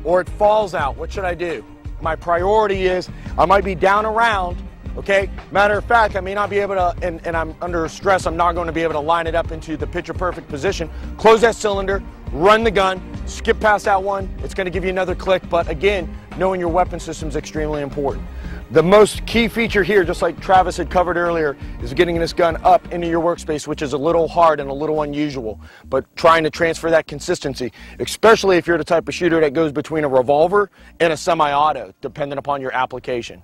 Or it falls out? What should I do? My priority is I might be down around, okay? Matter of fact, I may not be able to, and I'm under stress, I'm not going to be able to line it up into the picture perfect position. Close that cylinder, run the gun, skip past that one. It's going to give you another click, but again, knowing your weapon system is extremely important. The most key feature here, just like Travis had covered earlier, is getting this gun up into your workspace, which is a little hard and a little unusual, but trying to transfer that consistency, especially if you're the type of shooter that goes between a revolver and a semi-auto, depending upon your application.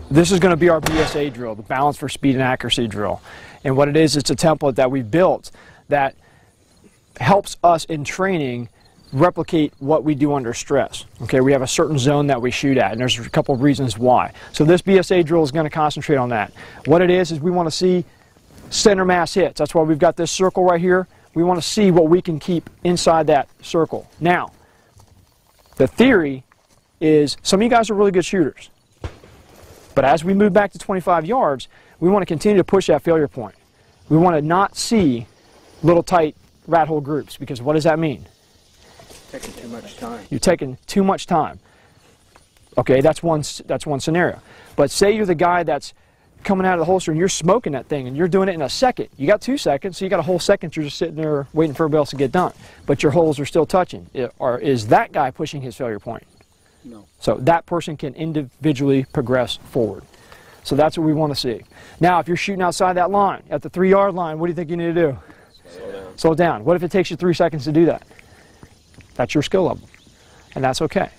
This is going to be our B.S.A drill, the balance for speed and accuracy drill. And what it is, it's a template that we built that helps us in training replicate what we do under stress. Okay, we have a certain zone that we shoot at, and there's a couple of reasons why. So this B.S.A drill is going to concentrate on that. What it is we want to see center mass hits. That's why we've got this circle right here. We want to see what we can keep inside that circle. Now, the theory is some of you guys are really good shooters, but as we move back to 25 yards, we want to continue to push that failure point. We want to not see little tight rat hole groups, because what does that mean? Taking too much time. You're taking too much time. Okay, that's one scenario. But say you're the guy that's coming out of the holster and you're smoking that thing and you're doing it in a second. You got 2 seconds, so you got a whole second you're just sitting there waiting for everybody else to get done. But your holes are still touching. Or is that guy pushing his failure point? No. So that person can individually progress forward. So that's what we want to see. Now, if you're shooting outside that line, at the 3-yard line, what do you think you need to do? Slow down. Slow down. What if it takes you 3 seconds to do that? That's your skill level, and that's okay.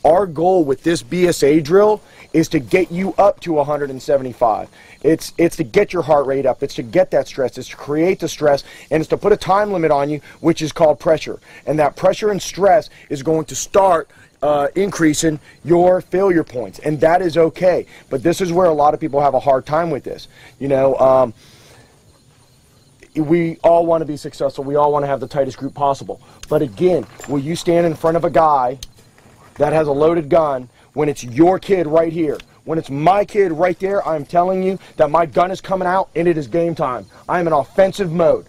Our goal with this B.S.A drill is to get you up to 175. It's to get your heart rate up. It's to get that stress. It's to create the stress, and it's to put a time limit on you, which is called pressure. And that pressure and stress is going to start increasing your failure points, and that is okay. But this is where a lot of people have a hard time with this. You know, we all want to be successful. We all want to have the tightest group possible. But again, will you stand in front of a guy that has a loaded gun when it's your kid right here? When it's my kid right there, I'm telling you that my gun is coming out and it is game time. I am in offensive mode.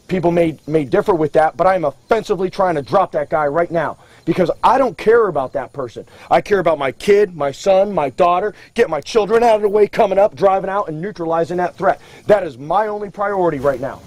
People may differ with that, but I am offensively trying to drop that guy right now, because I don't care about that person. I care about my kid, my son, my daughter, get my children out of the way, coming up, driving out, and neutralizing that threat. That is my only priority right now.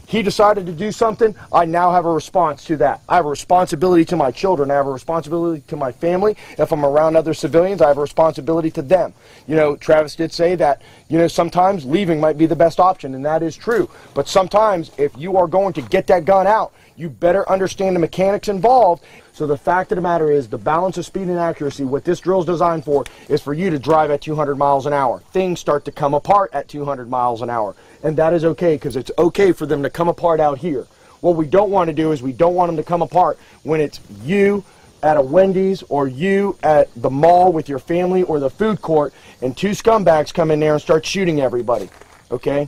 He decided to do something, I now have a response to that. I have a responsibility to my children. I have a responsibility to my family. If I'm around other civilians, I have a responsibility to them. You know, Travis did say that, you know, sometimes leaving might be the best option, and that is true. But sometimes, if you are going to get that gun out, you better understand the mechanics involved. So the fact of the matter is, the balance of speed and accuracy, what this drill is designed for, is for you to drive at 200 miles an hour. Things start to come apart at 200 miles an hour. And that is okay, because it's okay for them to come apart out here. What we don't want to do is we don't want them to come apart when it's you at a Wendy's or you at the mall with your family or the food court, and 2 scumbags come in there and start shooting everybody. Okay?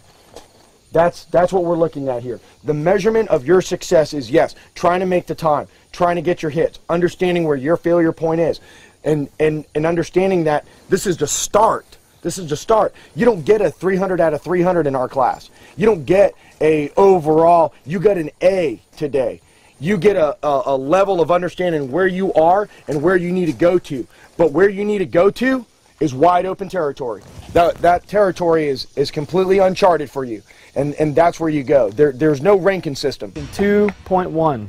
That's what we're looking at here. The measurement of your success is, yes, trying to make the time, trying to get your hits, understanding where your failure point is, and understanding that this is the start. This is the start. You don't get a 300 out of 300 in our class. You don't get a overall, you got an A today. You get a level of understanding where you are and where you need to go to. But where you need to go to is wide open territory. That territory is completely uncharted for you. And that's where you go. There's no ranking system. 2.1.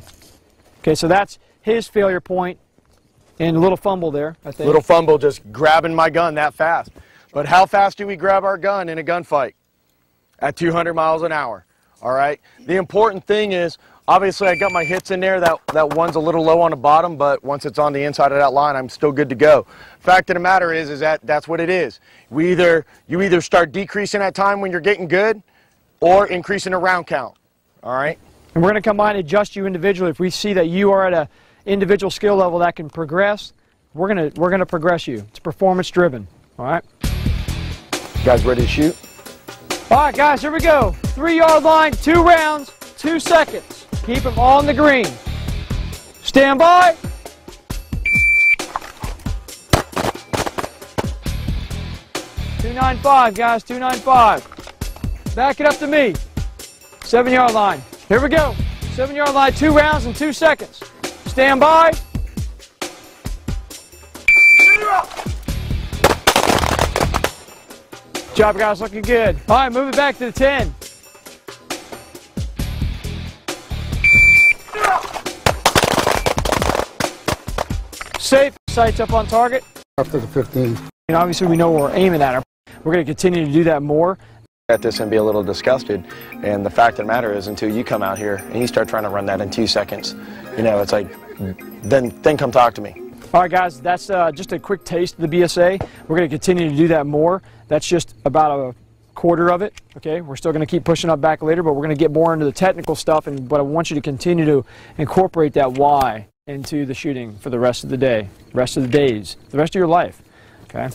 Okay, so that's his failure point, and a little fumble there, I think. Little fumble, just grabbing my gun that fast. But how fast do we grab our gun in a gunfight? At 200 miles an hour, all right? The important thing is, Obviously, I got my hits in there. That one's a little low on the bottom, but once it's on the inside of that line, I'm still good to go. Fact of the matter is that's what it is. You either start decreasing that time when you're getting good, or increasing the round count. All right. And we're going to come by and adjust you individually. If we see that you are at a individual skill level that can progress, we're gonna progress you. It's performance driven. All right. You guys ready to shoot? All right, guys. Here we go. 3-yard line, 2 rounds, 2 seconds. Keep them on the green. Stand by. .295, guys. 295. Back it up to me. 7-yard line. Here we go. 7-yard line, 2 rounds and 2 seconds. Stand by. Job, guys, looking good. All right, move it back to the 10. Safe. Sights up on target. After the 15. And obviously, we know what we're aiming at. We're going to continue to do that more. At this and be a little disgusted, and the fact of the matter is, until you come out here and you start trying to run that in 2 seconds, you know, it's like, then come talk to me. All right, guys, that's just a quick taste of the B.S.A. We're going to continue to do that more. That's just about a quarter of it. Okay, we're still going to keep pushing up back later, but we're going to get more into the technical stuff. But I want you to continue to incorporate that why into the shooting for the rest of the day, rest of the days, the rest of your life. Okay.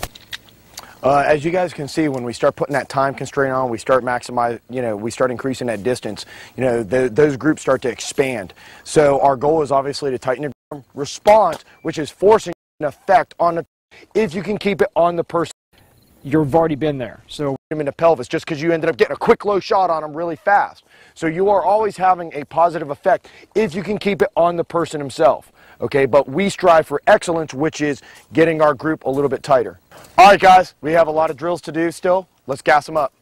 As you guys can see, when we start putting that time constraint on, we start maximizing, you know, we start increasing that distance, you know, those groups start to expand. So our goal is obviously to tighten the response, which is forcing an effect on the, if you can keep it on the person. You've already been there. So in the pelvis, just because you ended up getting a quick low shot on them really fast. So you are always having a positive effect if you can keep it on the person himself. Okay, but we strive for excellence, which is getting our group a little bit tighter. All right, guys, we have a lot of drills to do still. Let's gas them up.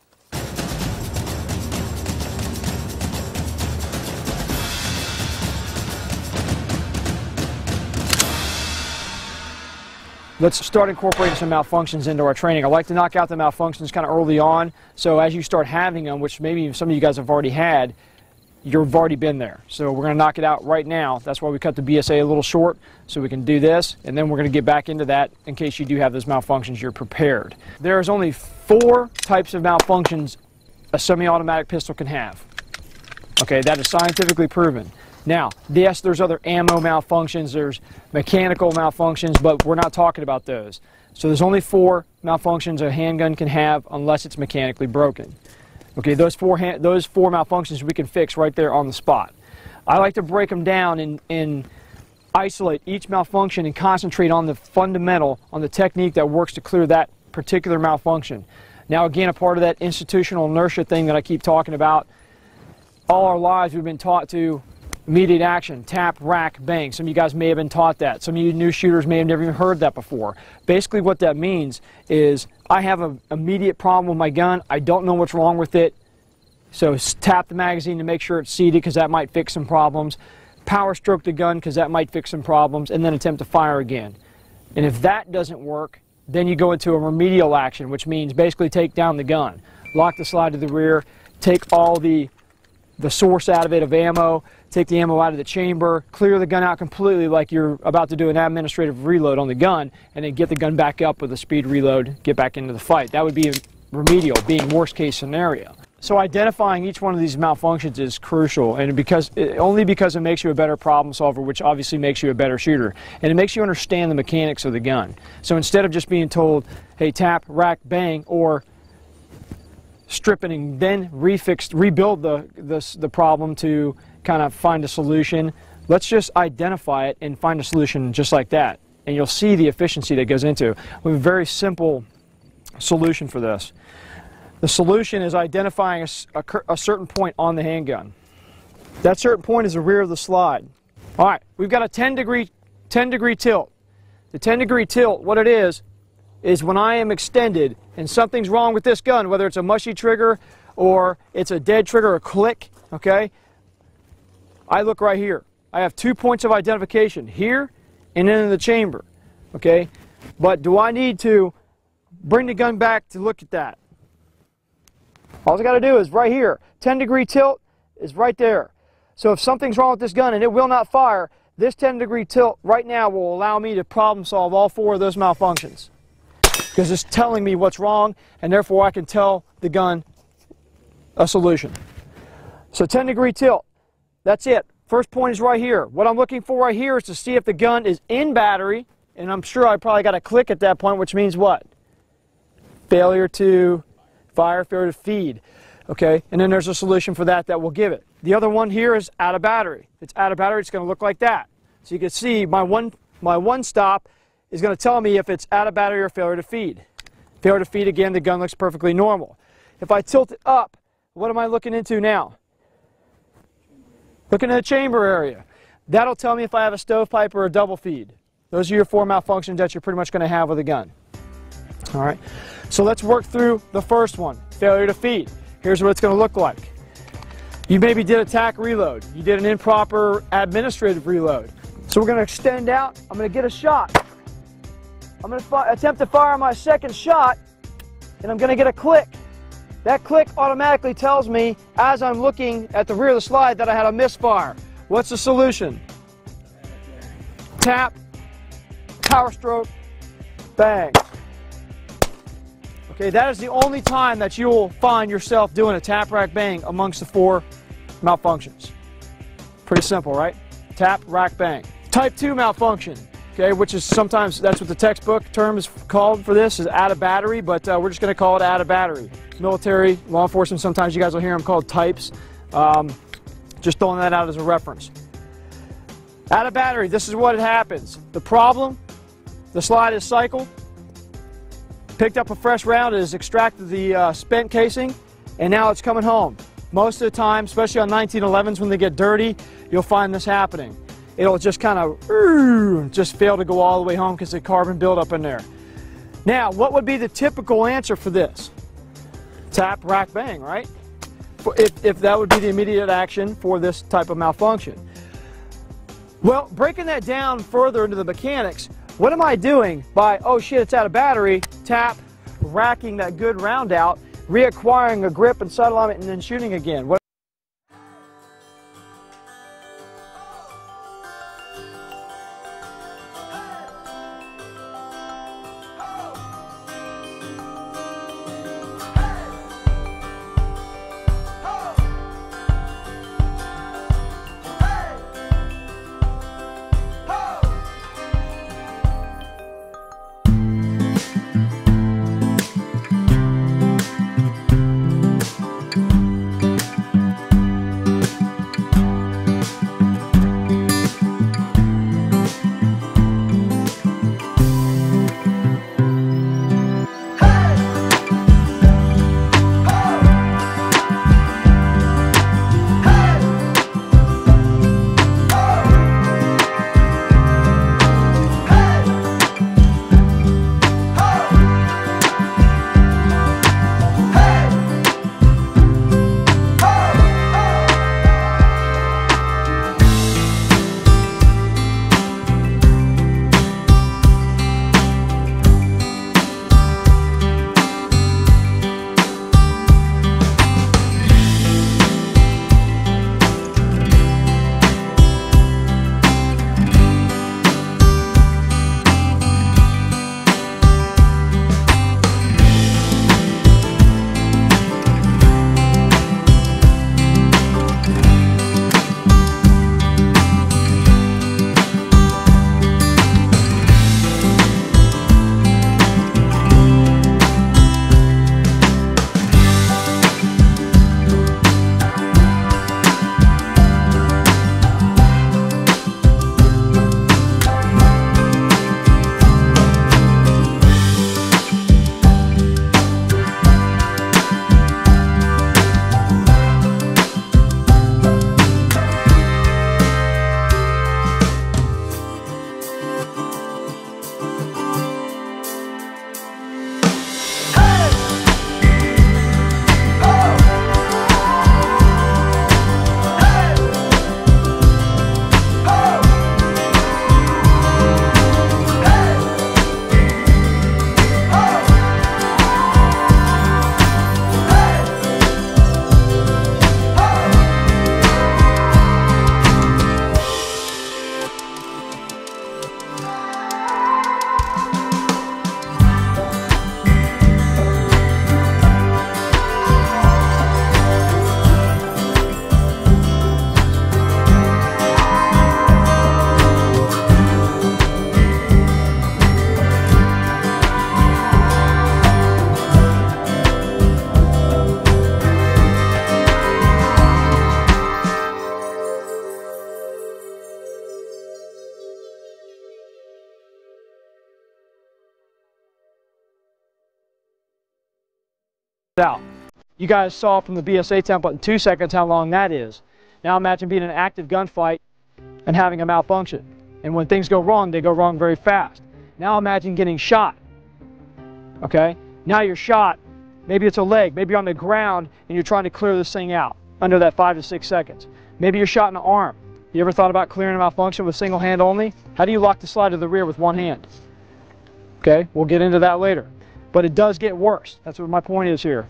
let's start incorporating some malfunctions into our training. I like to knock out the malfunctions kind of early on, so as you start having them, which maybe some of you guys have already had, you've already been there. So we're going to knock it out right now. That's why we cut the B.S.A. a little short, so we can do this, and then we're going to get back into that in case you do have those malfunctions, you're prepared. There's only 4 types of malfunctions a semi-automatic pistol can have. Okay, that is scientifically proven. Now, yes, there's other ammo malfunctions, there's mechanical malfunctions, but we're not talking about those. So there's only 4 malfunctions a handgun can have unless it's mechanically broken. Okay, those four malfunctions we can fix right there on the spot. I like to break them down and isolate each malfunction and concentrate on the fundamental, on the technique that works to clear that particular malfunction. Now again, a part of that institutional inertia thing that I keep talking about, all our lives we've been taught to immediate action, tap, rack, bang. Some of you guys may have been taught that. Some of you new shooters may have never even heard that before. Basically what that means is I have an immediate problem with my gun. I don't know what's wrong with it. So tap the magazine to make sure it's seated because that might fix some problems. Power stroke the gun because that might fix some problems, and then attempt to fire again. And if that doesn't work, then you go into a remedial action, which means basically take down the gun. Lock the slide to the rear, take all the source out of it of ammo, take the ammo out of the chamber, clear the gun out completely like you're about to do an administrative reload on the gun, and then get the gun back up with a speed reload, get back into the fight. That would be remedial, being worst case scenario. So identifying each one of these malfunctions is crucial, and only because it makes you a better problem solver, which obviously makes you a better shooter, and it makes you understand the mechanics of the gun. So instead of just being told, hey, tap, rack, bang, or strip it and then rebuild the problem to kind of find a solution, let's just identify it and find a solution just like that, and you'll see the efficiency that goes into it. We have a very simple solution for this. The solution is identifying a certain point on the handgun. That certain point is the rear of the slide. All right, we've got a 10 degree tilt. The 10-degree tilt, what it is when I am extended and something's wrong with this gun, whether it's a mushy trigger or it's a dead trigger, a click, okay? I look right here. I have 2 points of identification, here and then in the chamber, okay? But do I need to bring the gun back to look at that? All I got to do is right here, 10-degree tilt is right there. So if something's wrong with this gun and it will not fire, this 10-degree tilt right now will allow me to problem solve all 4 of those malfunctions. Because it's telling me what's wrong, and therefore I can tell the gun a solution. So 10-degree tilt, that's it. First point is right here. What I'm looking for right here is to see if the gun is in battery, and I'm sure I probably got a click at that point, which means what? Failure to fire, failure to feed. Okay, and then there's a solution for that that will give it. The other one here is out of battery. If it's out of battery, it's going to look like that. So you can see my one stop is going to tell me if it's out of battery or failure to feed. Failure to feed, again, the gun looks perfectly normal. If I tilt it up, what am I looking into now? Looking at the chamber area. That'll tell me if I have a stovepipe or a double feed. Those are your 4 malfunctions that you're pretty much going to have with a gun. All right, so let's work through the first one, failure to feed. Here's what it's going to look like. You maybe did a tack reload. You did an improper administrative reload. So we're going to extend out. I'm going to get a shot. I'm going to attempt to fire my second shot, and I'm going to get a click. That click automatically tells me, as I'm looking at the rear of the slide, that I had a misfire. What's the solution? Tap, power stroke, bang. Okay, that is the only time that you will find yourself doing a tap, rack, bang amongst the 4 malfunctions. Pretty simple, right? Tap, rack, bang. Type 2 malfunction, okay, which is sometimes, that's what the textbook term is called for this, is out of battery, but we're just going to call it out of battery. Military, law enforcement, sometimes you guys will hear them called types. Just throwing that out as a reference. Out of battery, this is what happens. The problem, the slide is cycled, picked up a fresh round, it has extracted the spent casing, and now it's coming home. Most of the time, especially on 1911s when they get dirty, you'll find this happening. It'll just kind of just fail to go all the way home because of the carbon buildup in there. Now, what would be the typical answer for this? Tap, rack, bang, right? If that would be the immediate action for this type of malfunction. Well, breaking that down further into the mechanics, what am I doing by, oh shit, it's out of battery, tap, racking that good round out, reacquiring a grip and sight alignment, and then shooting again? out. You guys saw from the B.S.A template in 2 seconds how long that is. Now imagine being in an active gunfight and having a malfunction. And when things go wrong, they go wrong very fast. Now imagine getting shot. Okay? Now you're shot. Maybe it's a leg. Maybe you're on the ground and you're trying to clear this thing out under that 5 to 6 seconds. Maybe you're shot in the arm. You ever thought about clearing a malfunction with single hand only? How do you lock the slide to the rear with one hand? Okay, we'll get into that later. But it does get worse. That's what my point is here.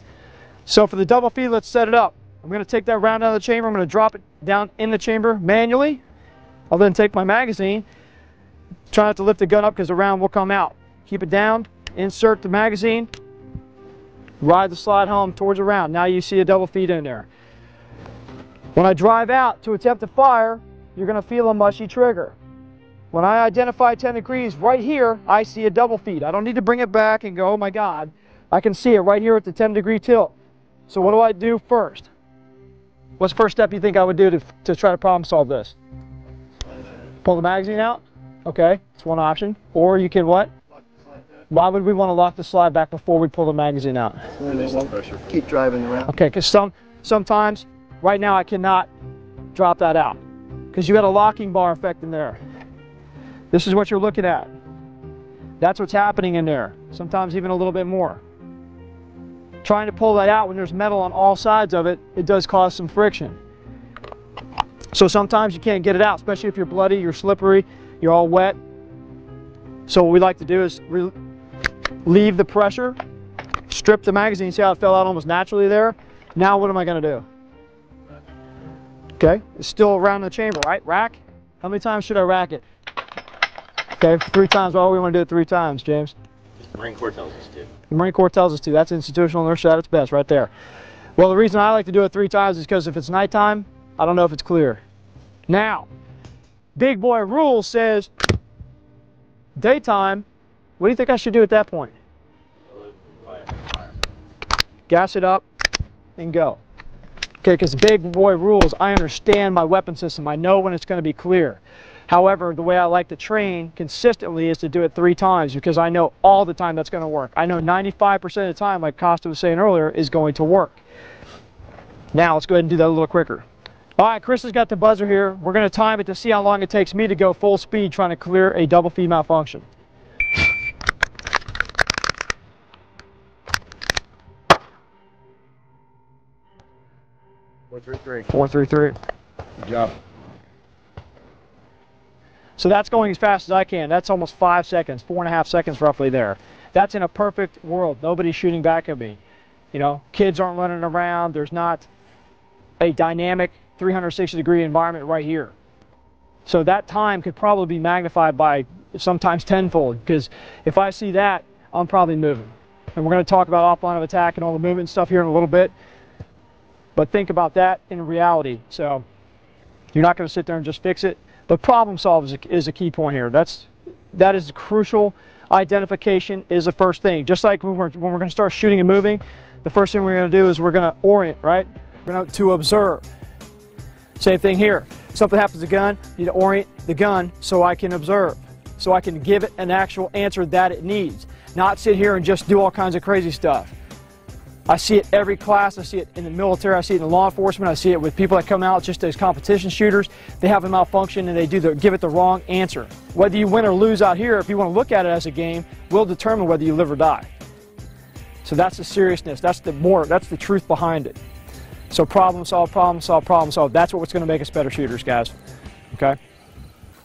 So for the double feed, let's set it up. I'm going to take that round out of the chamber. I'm going to drop it down in the chamber manually. I'll then take my magazine. Try not to lift the gun up because the round will come out. Keep it down. Insert the magazine. Ride the slide home towards the round. Now you see a double feed in there. When I drive out to attempt to fire, you're going to feel a mushy trigger. When I identify 10 degrees right here, I see a double feed. I don't need to bring it back and go, oh my God. I can see it right here at the 10-degree tilt. So what do I do first? What's the first step you think I would do to try to problem solve this? Pull the magazine out? Okay, it's one option. Or you can what? Why would we want to lock the slide back before we pull the magazine out? Keep driving around. Okay, because sometimes, right now I cannot drop that out. Because you got a locking bar effect in there. This is what you're looking at. That's what's happening in there. Sometimes even a little bit more. Trying to pull that out when there's metal on all sides of it, it does cause some friction. So sometimes you can't get it out, especially if you're bloody, you're slippery, you're all wet. So what we like to do is leave the pressure, strip the magazine. See how it fell out almost naturally there? Now what am I going to do? Okay, it's still around the chamber, right? Rack? How many times should I rack it? Okay, 3 times. Well, we want to do it 3 times, James. The Marine Corps tells us to. The Marine Corps tells us to. That's institutional inertia at its best right there. Well, the reason I like to do it 3 times is because if it's nighttime, I don't know if it's clear. Now, big boy rule says daytime. What do you think I should do at that point? Gas it up and go. Okay, because big boy rules, I understand my weapon system. I know when it's going to be clear. However, the way I like to train consistently is to do it 3 times because I know all the time that's going to work. I know 95% of the time, like Costa was saying earlier, is going to work. Now, let's go ahead and do that a little quicker. All right, Chris has got the buzzer here. We're going to time it to see how long it takes me to go full speed trying to clear a double feed malfunction. Four, three, three. 4, 3, 3. Good job. So that's going as fast as I can. That's almost 5 seconds, 4.5 seconds roughly there. That's in a perfect world. Nobody's shooting back at me. You know, kids aren't running around. There's not a dynamic 360-degree environment right here. So that time could probably be magnified by sometimes tenfold because if I see that, I'm probably moving. And we're going to talk about offline of attack and all the movement and stuff here in a little bit. But think about that in reality. So you're not going to sit there and just fix it. But problem solve is a key point here. That is crucial. Identification is the first thing. Just like when we're going to start shooting and moving, the first thing we're going to do is we're going to orient, right? We're going to observe. Same thing here. Something happens to the gun, you need to orient the gun so I can observe, so I can give it an actual answer that it needs. Not sit here and just do all kinds of crazy stuff. I see it every class. I see it in the military. I see it in law enforcement. I see it with people that come out just as competition shooters. They have a malfunction and they give it the wrong answer. Whether you win or lose out here, if you want to look at it as a game, will determine whether you live or die. So that's the seriousness. That's the truth behind it. So problem solve, problem solve, problem solve. That's what's going to make us better shooters, guys. Okay?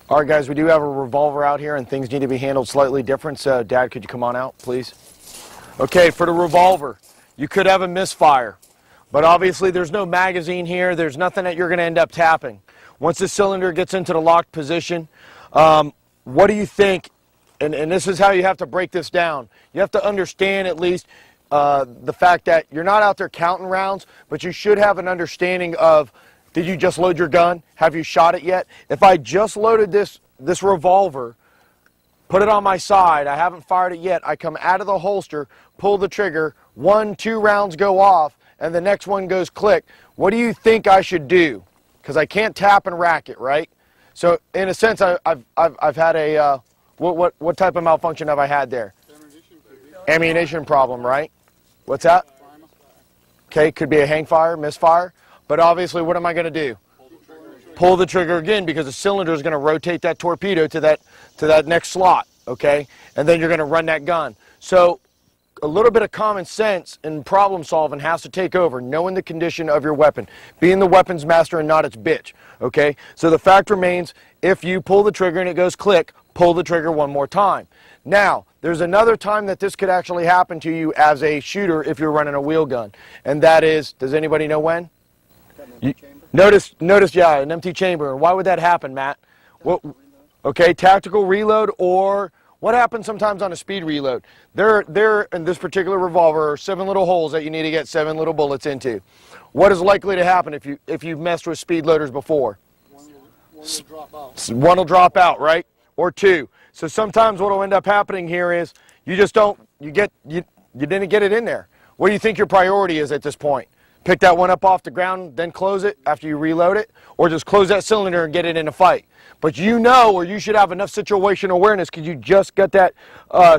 All right, guys, we do have a revolver out here, and things need to be handled slightly different. So, Dad, could you come on out, please? Okay, for the revolver, you could have a misfire, but obviously there's no magazine here. There's nothing that you're going to end up tapping. Once the cylinder gets into the locked position, what do you think? And this is how you have to break this down. You have to understand at least the fact that you're not out there counting rounds, but you should have an understanding of, did you just load your gun? Have you shot it yet? If I just loaded this revolver, put it on my side, I haven't fired it yet, I come out of the holster, pull the trigger, 1, 2 rounds go off, and the next one goes click. What do you think I should do? Because I can't tap and rack it, right? So in a sense, I've had a, what type of malfunction have I had there? Ammunition problem, right? What's that? Okay, could be a hang fire, misfire, but obviously what am I going to do? Pull the trigger again, because the cylinder is going to rotate that torpedo to that next slot, okay? And then you're going to run that gun. So a little bit of common sense and problem solving has to take over, knowing the condition of your weapon, being the weapons master and not its bitch, okay? So the fact remains, if you pull the trigger and it goes click, pull the trigger one more time. Now, there's another time that this could actually happen to you as a shooter if you're running a wheel gun, and that is, does anybody know when? Notice, yeah, an empty chamber. Why would that happen, Matt? What, okay, tactical reload, or what happens sometimes on a speed reload? There, in this particular revolver, are 7 little holes that you need to get 7 little bullets into. What is likely to happen if you've messed with speed loaders before? One will drop out, right? Or 2. So sometimes what will end up happening here is you just don't, you didn't get it in there. What do you think your priority is at this point? Pick that one up off the ground, then close it after you reload it, or just close that cylinder and get it in a fight. But you know, or you should have enough situational awareness because you just got that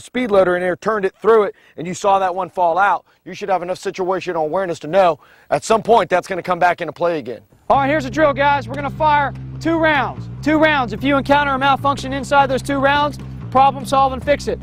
speed loader in there, turned it through it, and you saw that one fall out. You should have enough situational awareness to know at some point that's going to come back into play again. All right, here's the drill, guys. We're going to fire 2 rounds. 2 rounds. If you encounter a malfunction inside those 2 rounds, problem solve and fix it.